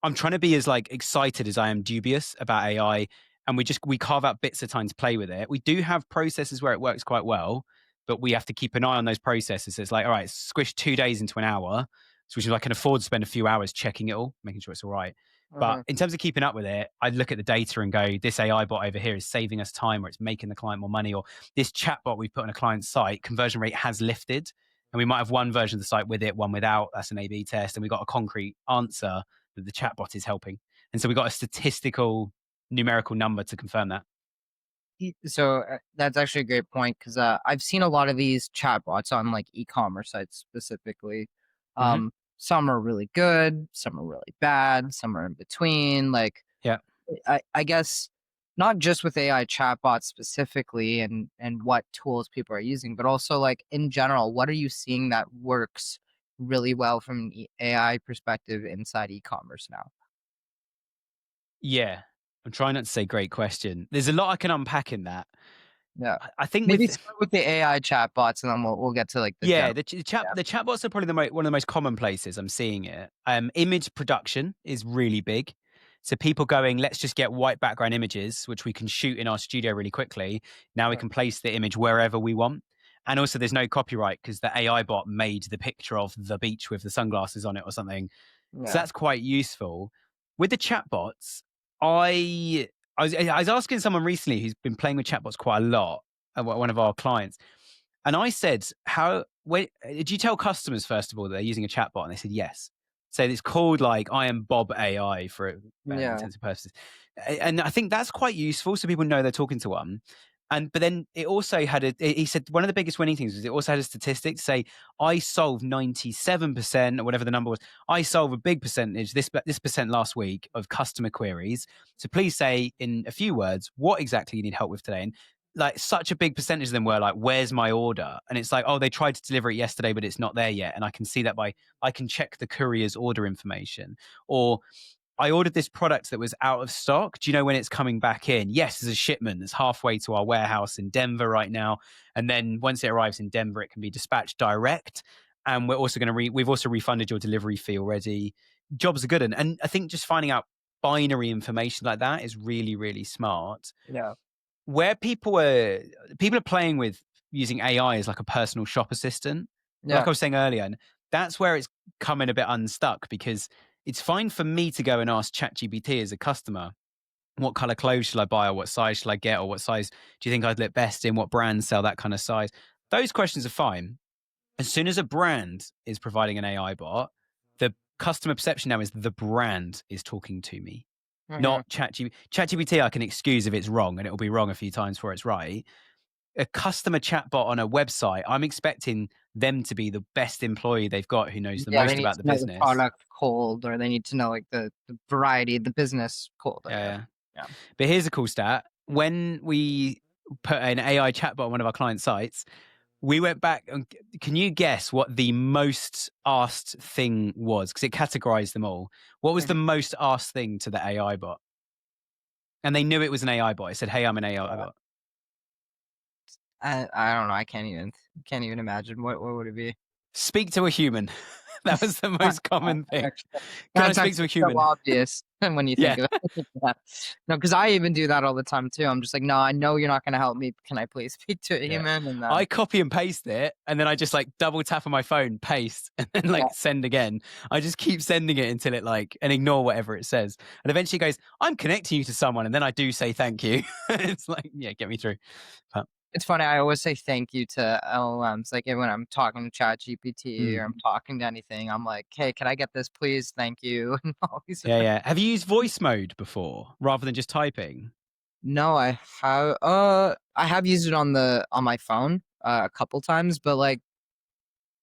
I'm trying to be as like excited as I am dubious about AI, and we carve out bits of time to play with it. We do have processes where it works quite well, but we have to keep an eye on those processes. It's like, all right, squish 2 days into an hour, so which is I can afford to spend a few hours checking it all, making sure it's all right. But Mhm. in terms of keeping up with it, I look at the data and go, this AI bot over here is saving us time, or it's making the client more money, or this chat bot we've put on a client's site, conversion rate has lifted. And we might have one version of the site with it, one without. That's an A/B test, and we got a concrete answer that the chatbot is helping. And so we got a statistical numerical number to confirm that. So that's actually a great point because I've seen a lot of these chatbots on like e-commerce sites specifically. Hmm. Some are really good, some are really bad, some are in between. Like Yeah. I guess not just with AI chatbots specifically and what tools people are using, but also like in general, what are you seeing that works really well from an AI perspective inside e-commerce now? Yeah. I'm trying not to say great question. There's a lot I can unpack in that. Yeah. I think Maybe with start with the AI chatbots and then we'll get to like the yeah, general. the chatbots are probably one of the most common places I'm seeing it. Image production is really big. So people going, let's just get white background images, which we can shoot in our studio really quickly. Now we Yeah. can place the image wherever we want. And also there's no copyright because the AI bot made the picture of the beach with the sunglasses on it or something. So Yeah. that's quite useful. With the chatbots, I I was asking someone recently who's been playing with chatbots quite a lot, one of our clients, and I said, "How? Did you tell customers first of all that they're using a chatbot?" And they said, "Yes." So it's called like I am Bob AI for Yeah. intents and purposes, and I think that's quite useful so people know they're talking to one. And but then it also had he said one of the biggest winning things was it also had a statistic to say I solved 97% or whatever the number was. I solve a big percentage, this percent last week of customer queries. So please say in a few words what exactly you need help with today. And like such a big percentage of them were like, "Where's my order?" And it's like, "Oh, they tried to deliver it yesterday, but it's not there yet." And I can see that by I can check the courier's order information, or I ordered this product that was out of stock. Do you know when it's coming back in? Yes, there's a shipment that's halfway to our warehouse in Denver right now. And then once it arrives in Denver, it can be dispatched direct. And we're also going to we've also refunded your delivery fee already. Jobs are good. And I think just finding out binary information like that is really, really smart. Yeah. Where people are playing with using AI as like a personal shop assistant, like Yeah. I was saying earlier, and that's where it's coming a bit unstuck because it's fine for me to go and ask ChatGPT as a customer, what color clothes shall I buy, or what size shall I get, or what size do you think I'd look best in, what brands sell that kind of size. Those questions are fine. As soon as a brand is providing an AI bot, the customer perception now is the brand is talking to me, Mhm. not ChatGPT. ChatGPT I can excuse if it's wrong, and it'll be wrong a few times before it's right. A customer chatbot on a website, I'm expecting them to be the best employee they've got who knows the Yeah, they most need about to the know the business. product cold, or they need to know like the variety, the business cold, I Yeah, guess. yeah. Yeah. But here's a cool stat. When we put an AI chatbot on one of our client sites, we went back and can you guess what the most asked thing was? Because it categorized them all. What was the Mhm. most asked thing to the AI bot? And they knew it was an AI bot. It said, "Hey, I'm an AI Yeah. bot." I don't know. I can't even imagine. What would it be? Speak to a human. That was the most common thing. Actually, Can I that's speak to a actually so human? obvious when you Yeah. think of it. Yeah. No, because I even do that all the time too. I'm just like, "No, I know you're not gonna help me. Can I please speak to a Yeah. human?" And then I copy and paste it, and then I just like double tap on my phone, paste, and then yeah, like send again. I just keep sending it until it like, and ignore whatever it says. And eventually it goes, I'm connecting you to someone. And then I do say thank you. It's like, yeah, get me through. But, it's funny, I always say thank you to LLMs, like, when I'm talking to ChatGPT mm, or I'm talking to anything, I'm like, "Hey, can I get this, please? Thank you." And all these yeah, different yeah. Have you used voice mode before rather than just typing? No, I have used it on my phone, a couple times, but, like,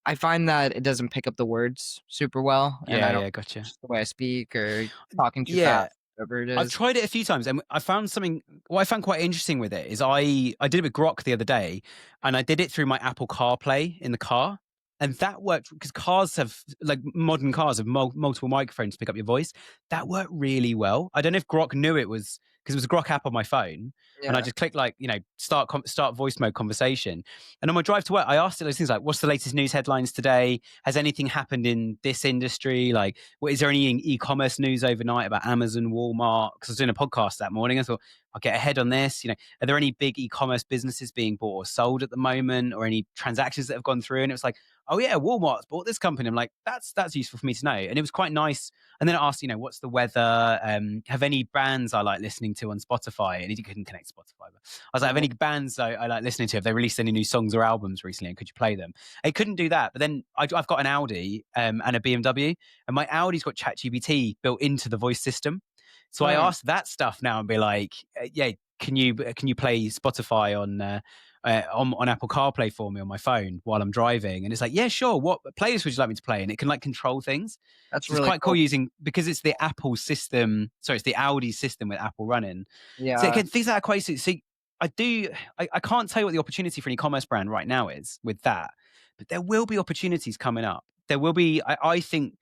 I find that it doesn't pick up the words super well, and Yeah, I don't yeah, gotcha. just the way I speak or talking too Yeah. fast, whatever it I've is. tried it a few times, and I found something. What I found quite interesting with it is I did it with Grok the other day, and I did it through my Apple CarPlay in the car, and that worked because cars have like modern cars have multiple microphones to pick up your voice. That worked really well. I don't know if Grok knew it was because it was a Grok app on my phone, and I Yeah. just clicked like start voice mode conversation, and on my drive to work, I asked it those things like, "What's the latest news headlines today? Has anything happened in this industry? Like, is there any e-commerce news overnight about Amazon, Walmart?" Because I was doing a podcast that morning. I thought I'll get ahead on this. Are there any big e-commerce businesses being bought or sold at the moment, or any transactions that have gone through? And it was like, oh yeah, Walmart's bought this company. I'm like, that's useful for me to know. And it was quite nice. And then it asked, what's the weather? Have any bands I like listening to on Spotify? And you couldn't connect Spotify. But I was like, have Mhm. any bands I like listening to? Have they released any new songs or albums recently? And could you play them? It couldn't do that. But then I've got an Audi and a BMW, and my Audi's got ChatGPT built into the voice system. So I Mm, ask that stuff now and be like, yeah, can you play Spotify on Apple CarPlay for me on my phone while I'm driving? And it's like, yeah, sure. What playlist would you like me to play? And it can like control things. that's So it's really quite cool cool. using because it's the Apple system. Sorry, it's the Audi system with Apple running. So Yeah. again, things like that quite see. I do. I can't tell you what the opportunity for an e-commerce brand right now is with that, but there will be opportunities coming up. There will be. I think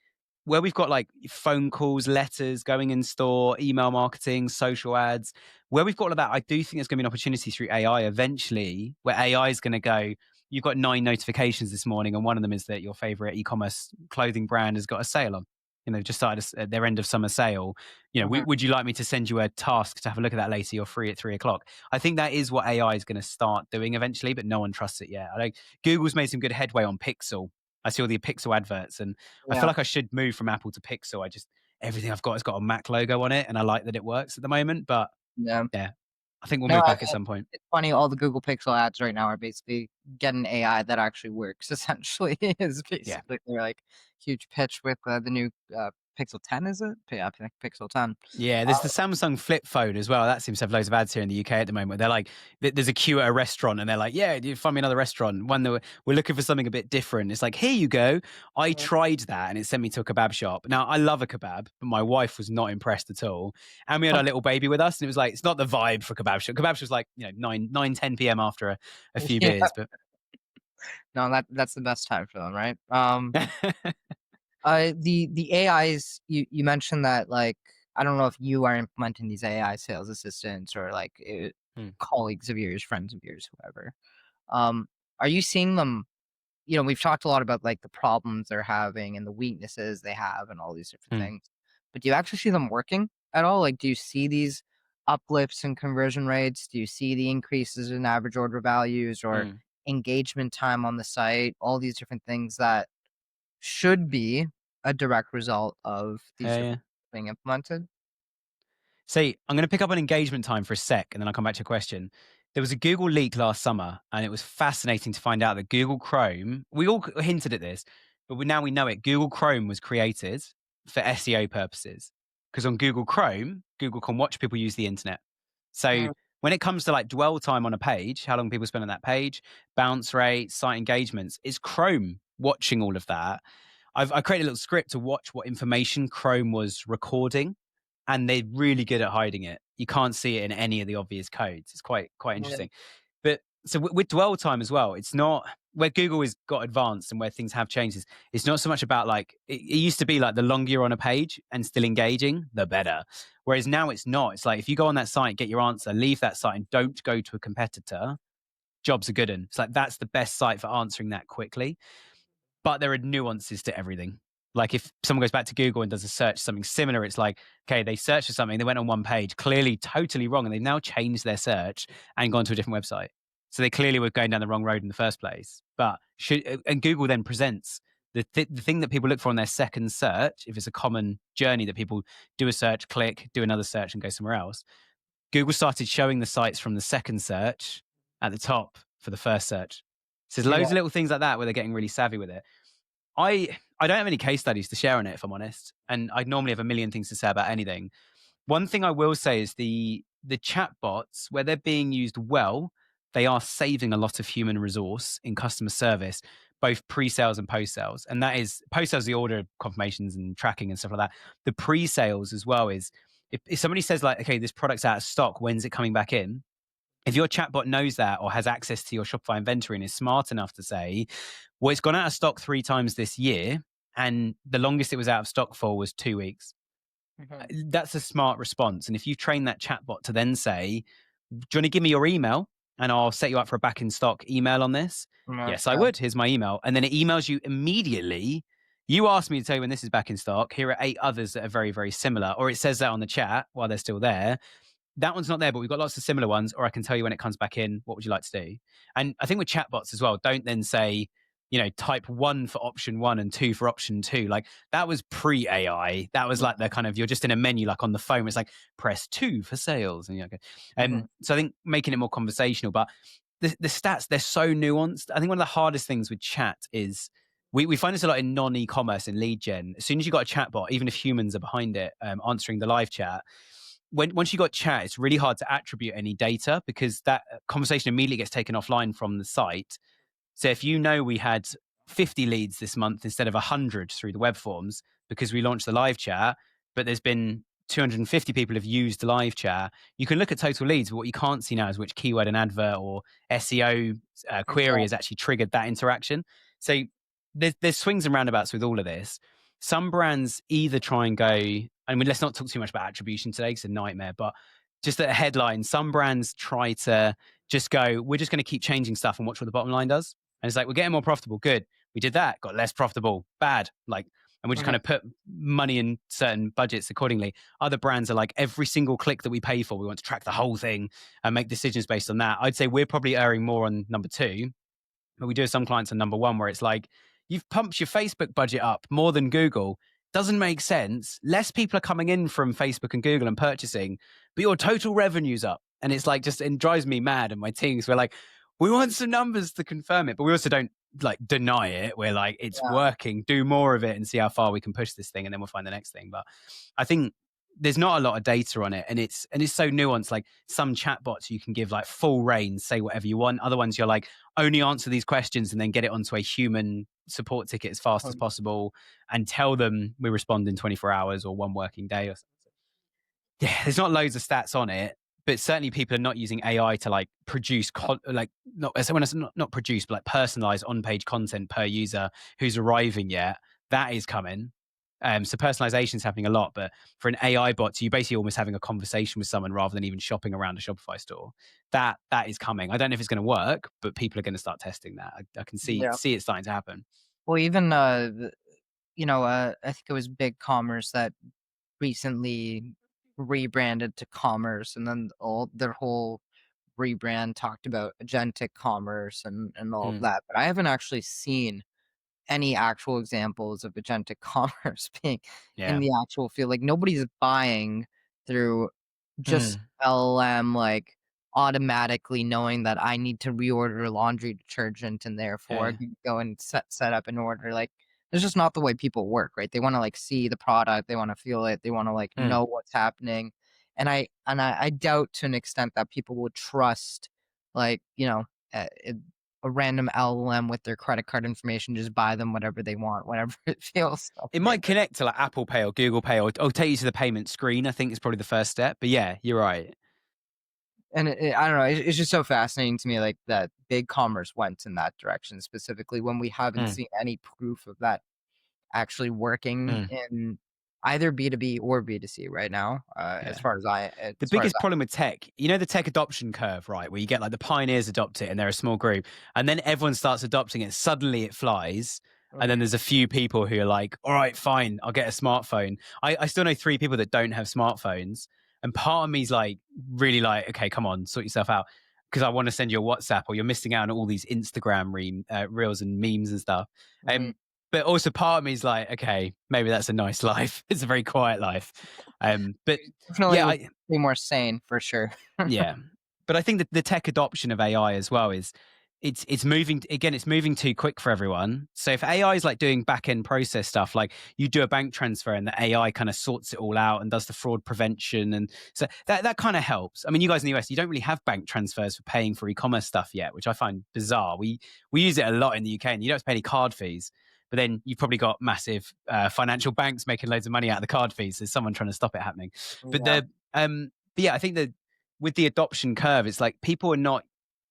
where we've got like phone calls, letters, going in store, email marketing, social ads, where we've got all of that, I do think there's going to be an opportunity through AI eventually where AI is going to go, you've got 9 notifications this morning, and one of them is that your favorite e-commerce clothing brand has got a sale on. Just started their end of summer sale. Mhm. Would you like me to send you a task to have a look at that later? You're free at 3 o'clock. I think that is what AI is going to start doing eventually, but no one trusts it yet. I think Google's made some good headway on Pixel. I see all the Pixel adverts, and I feel Yeah. like I should move from Apple to Pixel. Everything I've got has got a Mac logo on it, and I like that it works at the moment. But Yeah. yeah, I think we'll No, move back at some point. it's funny, all the Google Pixel ads right now are basically getting AI that actually works, essentially, is Yeah. basically their, like, huge pitch with, the new, Pixel 10, is it? Yeah, I think Pixel 10. Yeah, there's the Samsung Flip phone as well. That seems to have loads of ads here in the UK at the moment. They're like, there's a queue at a restaurant, and they're like, "Yeah, do you find me another restaurant? One that we're looking for something a bit different." It's like, "Here you go." I Mhm. tried that, and it sent me to a kebab shop. Now, I love a kebab, but my wife was not impressed at all. And we had our little baby with us, and it was like, it's not the vibe for kebab shop. Kebab shop was like, 9, 10 p.m. after a few Yeah. beers, but No, that's the best time for them, right? The AIs you mentioned that, like, I don't know if you are implementing these AI sales assistants or, like, Hmm, colleagues of yours, friends of yours, whoever. Um, are you seeing them we've talked a lot about, like, the problems they're having and the weaknesses they have and all these different hmm, things, but do you actually see them working at all? Like, do you see these uplifts in conversion rates? Do you see the increases in average order values or hmm. engagement time on the site? All these different things that should be a direct result of these Yeah, yeah. different being implemented? See, I'm going to pick up on engagement time for a sec, and then I'll come back to your question. There was a Google leak last summer, and it was fascinating to find out that Google Chrome, we all hinted at this, but now we know it. Google Chrome was created for SEO purposes. Because on Google Chrome, Google can watch people use the internet. So Mm, when it comes to like dwell time on a page, how long people spend on that page, bounce rate, site engagements, it's Chrome watching all of that. I created a little script to watch what information Chrome was recording, and they're really good at hiding it. You can't see it in any of the obvious codes. It's quite yeah, interesting. But so with dwell time as well, it's not where Google has got advanced and where things have changed. It's not so much about like it used to be like the longer you're on a page and still engaging, the better. Whereas now it's not. It's like if you go on that site, get your answer, leave that site, and don't go to a competitor. Jobs are good. And it's like that's the best site for answering that quickly. But there are nuances to everything. Like if someone goes back to Google and does a search something similar, it's like, okay, they searched for something, they went on one page, clearly totally wrong, and they've now changed their search and gone to a different website. So they clearly were going down the wrong road in the first place. And Google then presents the thing that people look for on their second search, if it's a common journey that people do a search, click, do another search, and go somewhere else. Google started showing the sites from the second search at the top for the first search. So there's Yeah. loads of little things like that where they're getting really savvy with it. I don't have any case studies to share on it, if I'm honest, and I normally have a million things to say about anything. One thing I will say is the chat bots, where they're being used well, they are saving a lot of human resource in customer service, both pre-sales and post-sales. And that is post-sales, the order confirmations and tracking and stuff like that. The pre-sales as well is if somebody says like, okay, this product's out of stock, when's it coming back in? If your chatbot knows that or has access to your Shopify inventory and is smart enough to say, well, it's gone out of stock 3 times this year, and the longest it was out of stock for was 2 weeks. Mhm. That's a smart response. And if you train that chatbot to then say, do you want to give me your email and I'll set you up for a back in stock email on this? Yeah. Yes, I would. Here's my email. And then it emails you immediately. You asked me to tell you when this is back in stock. Here are 8 others that are very, very similar. Or it says that on the chat while they're still there. That one's not there, but we've got lots of similar ones, or I can tell you when it comes back in. What would you like to do? And I think with chatbots as well, don't then say, type 1 for option 1 and 2 for option 2. Like that was pre AI. That was like the kind of, you're just in a menu, like on the phone. It's like press 2 for sales. And okay. Mhm. So I think making it more conversational, but the stats, they're so nuanced. I think one of the hardest things with chat is we find this a lot in non-e-commerce and lead gen. As soon as you got a chatbot, even if humans are behind it, answering the live chat, once you got chat, it's really hard to attribute any data because that conversation immediately gets taken offline from the site. So if you know we had 50 leads this month instead of 100 through the web forms because we launched the live chat, but there's been 250 people have used the live chat, you can look at total leads, but what you can't see now is which keyword and advert or SEO query has Exactly. actually triggered that interaction. So there's swings and roundabouts with all of this. Some brands either try and go, I mean, let's not talk too much about attribution today, it's a nightmare, but just at a headline, some brands try to just go, we're just going to keep changing stuff and watch what the bottom line does. And it's like, we're getting more profitable. Good. We did that. Got less profitable. Bad. Like, and we just kind Mhm. of put money in certain budgets accordingly. Other brands are like, every single click that we pay for, we want to track the whole thing and make decisions based on that. I'd say we're probably erring more on number 2, but we do have some clients on number 1 where it's like, you've pumped your Facebook budget up more than Google. Doesn't make sense. Less people are coming in from Facebook and Google and purchasing, but your total revenue's up. And it's like, just, it drives me mad and my teams. We're like, we want some numbers to confirm it, but we also don't like deny it. We're like, it's Yeah. working, do more of it and see how far we can push this thing. And then we'll find the next thing. But I think there's not a lot of data on it. And it's so nuanced. Like some chatbots, you can give like full reign, say whatever you want. Other ones, you're like, only answer these questions and then get it onto a human support ticket as fast as possible and tell them we respond in 24 hours or 1 working day or something. Yeah, there's not loads of stats on it, but certainly people are not using AI to like produce like not produce, but like personalized on-page content per user who's arriving yet. That is coming. So personalization is happening a lot, but for an AI bot, so you're basically almost having a conversation with someone rather than even shopping around a Shopify store. That is coming. I don't know if it's going to work, but people are going to start testing that. I can see Yeah. it starting to happen. Well, even I think it was Big Commerce that recently rebranded to Commerce, and then all their whole rebrand talked about agentic commerce and all of Mm, that. But I haven't actually seen any actual examples of agentic commerce being in yeah. the actual field. Like nobody's buying through just Mm, LLM, like automatically knowing that I need to reorder laundry detergent and therefore yeah. go and set up an order. Like it's just not the way people work, right? They want to like see the product, they want to feel it, they want to like Mm. know what's happening. And I doubt to an extent that people will trust like, uh, a random LLM with their credit card information, just buy them whatever they want, whatever it feels It okay. might connect to like Apple Pay or Google Pay or take you to the payment screen. I think is probably the first step. But yeah, you're right. And I don't know, it's just so fascinating to me, like that big commerce went in that direction specifically when we haven't Mm, seen any proof of that actually working mm. in either B2B or B2C right now. Yeah. The As far as biggest problem with tech, the tech adoption curve, right? Where you get like the pioneers adopt it and they're a small group, and then everyone starts adopting it. Suddenly it flies. And then Right. there's a few people who are like, all right, fine, I'll get a smartphone. I still know 3 people that don't have smartphones. And part of me's like, really like, okay, come on, sort yourself out. Because I want to send you a WhatsApp, or you're missing out on all these Instagram reels and memes and stuff. Right. But also part of me is like, okay, maybe that's a nice life. It's a very quiet life. But Definitely yeah, would be more sane for sure. yeah, but I think that the tech adoption of AI as well is it's moving again. It's moving too quick for everyone. So if AI is like doing back end process stuff, like you do a bank transfer and the AI kind of sorts it all out and does the fraud prevention, and so that kind of helps. I mean, you guys in the US, you don't really have bank transfers for paying for e-commerce stuff yet, which I find bizarre. We use it a lot in the UK, and you don't have to pay any card fees. But then you've probably got massive financial banks making loads of money out of the card fees. There's someone trying to stop it happening. But Yeah. the but yeah, I think that with the adoption curve, it's like people are not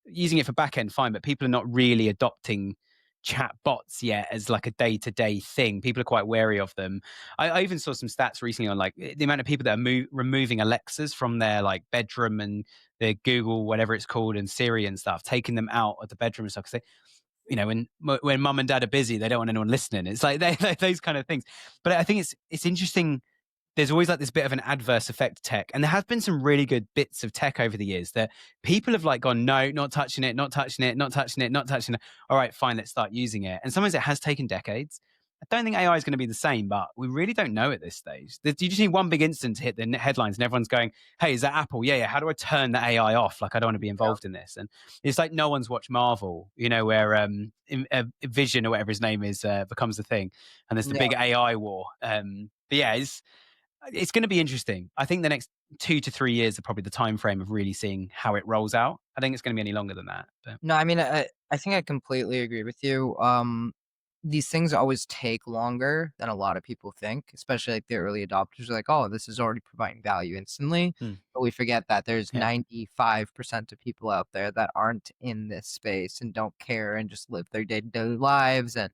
using it for back end, fine, but people are not really adopting chat bots yet as like a day-to-day thing. People are quite wary of them. I even saw some stats recently on like the amount of people that are removing Alexas from their like bedroom and their Google, whatever it's called, and Siri and stuff, taking them out of the bedroom and stuff. Because when mum and dad are busy, they don't want anyone listening. It's like those kind of things. But I think it's interesting. There's always like this bit of an adverse effect tech. And there have been some really good bits of tech over the years that people have like gone, no, not touching it, not touching it, not touching it, not touching it. All right, fine, let's start using it. And sometimes it has taken decades. I don't think AI is going to be the same, but we really don't know at this stage. You just need one big incident to hit the headlines and everyone's going, hey, is that Apple? Yeah, yeah. How do I turn the AI off? Like, I don't want to be Yeah. involved in this. And it's like no one's watched Marvel, where Vision or whatever his name is becomes the thing. And there's the Yeah. big AI war. But yeah, it's going to be interesting. I think the next 2 to 3 years are probably the time frame of really seeing how it rolls out. I think it's going to be any longer than that. But No, I mean, I think I completely agree with you. These things always take longer than a lot of people think, especially like the early adopters are like, oh, this is already providing value instantly. hmm, But we forget that there's yeah, 95% of people out there that aren't in this space and don't care and just live their day-to-day lives. And,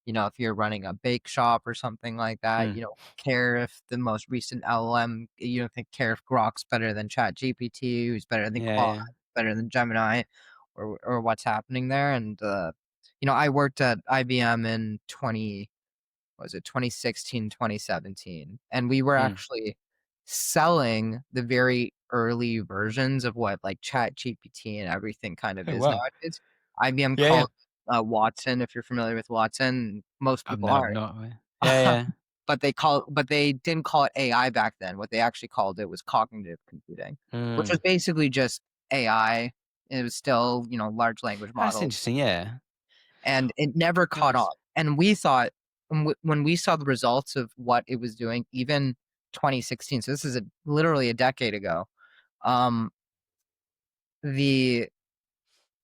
if you're running a bake shop or something like that, mm, you don't care if the most recent LLM, you don't think care if Grok's better than ChatGPT, who's better than yeah, Claude, yeah, better than Gemini, or what's happening there. And I worked at IBM in 2016, 2017, and we were mm. actually selling the very early versions of what like Chat GPT and everything kind of Oh is wow, nowadays. IBM yeah, yeah. called Watson, if you're familiar with Watson. Most I've people no, aren't. not. Yeah, yeah. But they didn't call it AI back then. What they actually called it was cognitive computing, which was Mm. basically just AI. It was still, large language That's models, interesting. Yeah, and it never caught nice. on. And we thought when we saw the results of what it was doing, even 2016, so this is literally a decade ago, um, the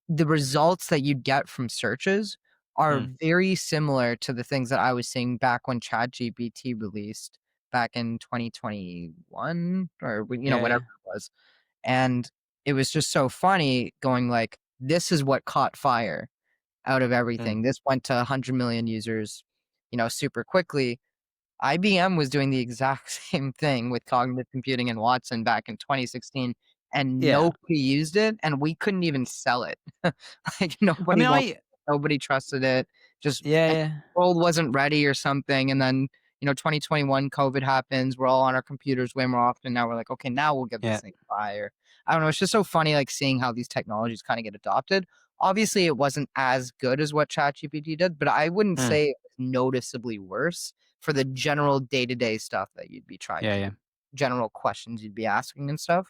the results that you'd get from searches are Mm, very similar to the things that I was seeing back when ChatGPT released back in 2021 or yeah, whatever yeah, it was. And it was just so funny going like, this is what caught fire out of mm, everything. This went to 100 million users, super quickly. IBM was doing the exact same thing with cognitive computing and Watson back in 2016, and yeah. nobody used it, and we couldn't even sell it. Like, I nobody mean, wanted nobody trusted it, just yeah, and yeah, the world wasn't ready or something, and then, 2021, COVID happens, we're all on our computers way more often, now we're like, "Okay, now we'll give this yeah. thing a try," or I don't know, it's just so funny, like, seeing how these technologies kinda get adopted. Obviously, it wasn't as good as what ChatGPT did, but I wouldn't Mm, say it was noticeably worse for the general day-to-day stuff that you'd be trying yeah, to do, yeah, general questions you'd be asking and stuff,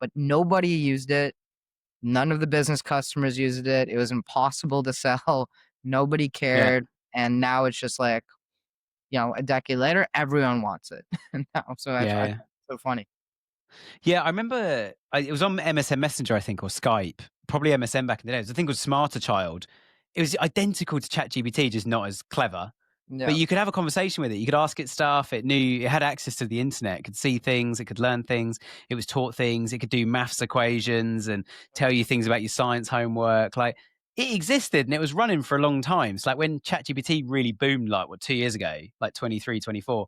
but nobody used it. None of the business customers used it. It was impossible to sell. Nobody yeah, cared, and now it's just like, a decade later, everyone wants it now, so I yeah, find yeah. it so funny. Yeah, I remember it was on MSN Messenger, I think, or Skype, probably MSN back in the day. I think it was Smarter Child. It was identical to ChatGPT, just not as clever. But Yeah, you could have a conversation with it. You could ask it stuff. It had access to the internet. It could see things. It could learn things. It was taught things. It could do maths equations and tell you things about your science homework. Like it existed and it was running for a long time. It's like when ChatGPT really boomed, like 2 years ago, like 23, 24.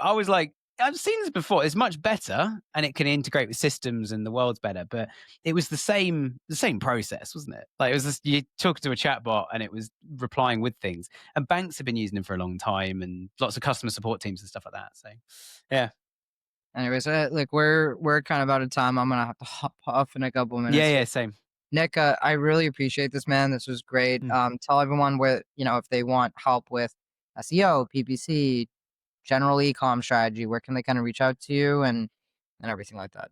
I was like, I've seen this before. It's much better, and it can integrate with systems, and the world's better. But it was the same process, wasn't it? Like, it was just, you talk to a chatbot, and it was replying with things. And banks have been using them for a long time, and lots of customer support teams and stuff like that. So, yeah, Anyways, like we're kind of out of time. I'm gonna have to hop off in a couple yeah, minutes here. yeah, same. Nick, I really appreciate this, man. This was great. Mm. Tell everyone where, if they want help with SEO, PPC, general e-com strategy, where can they kind of reach out to you and everything like that?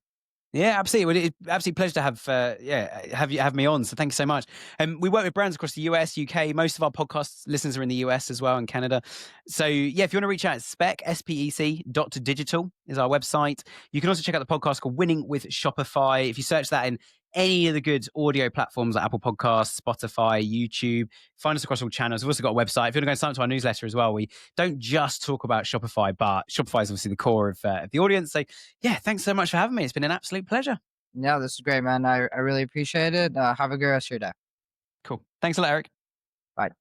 Yeah, absolutely. Well, it's absolute pleasure to have me on. So thank you so much. We work with brands across the US, UK. Most of our podcast listeners are in the US as well, and Canada. So yeah, if you want to reach out, Digital is our website. You can also check out the podcast called Winning with Shopify. If you search that in any of the good audio platforms like Apple Podcasts, Spotify, YouTube, find us across all channels. We've also got a website. If you want to go and sign up to our newsletter as well, we don't just talk about Shopify, but Shopify is obviously the core of the audience. So yeah, thanks so much for having me. It's been an absolute pleasure. Yeah, this is great, man. I really appreciate it. Have a good rest of your day. Cool. Thanks a lot, Eric. Bye.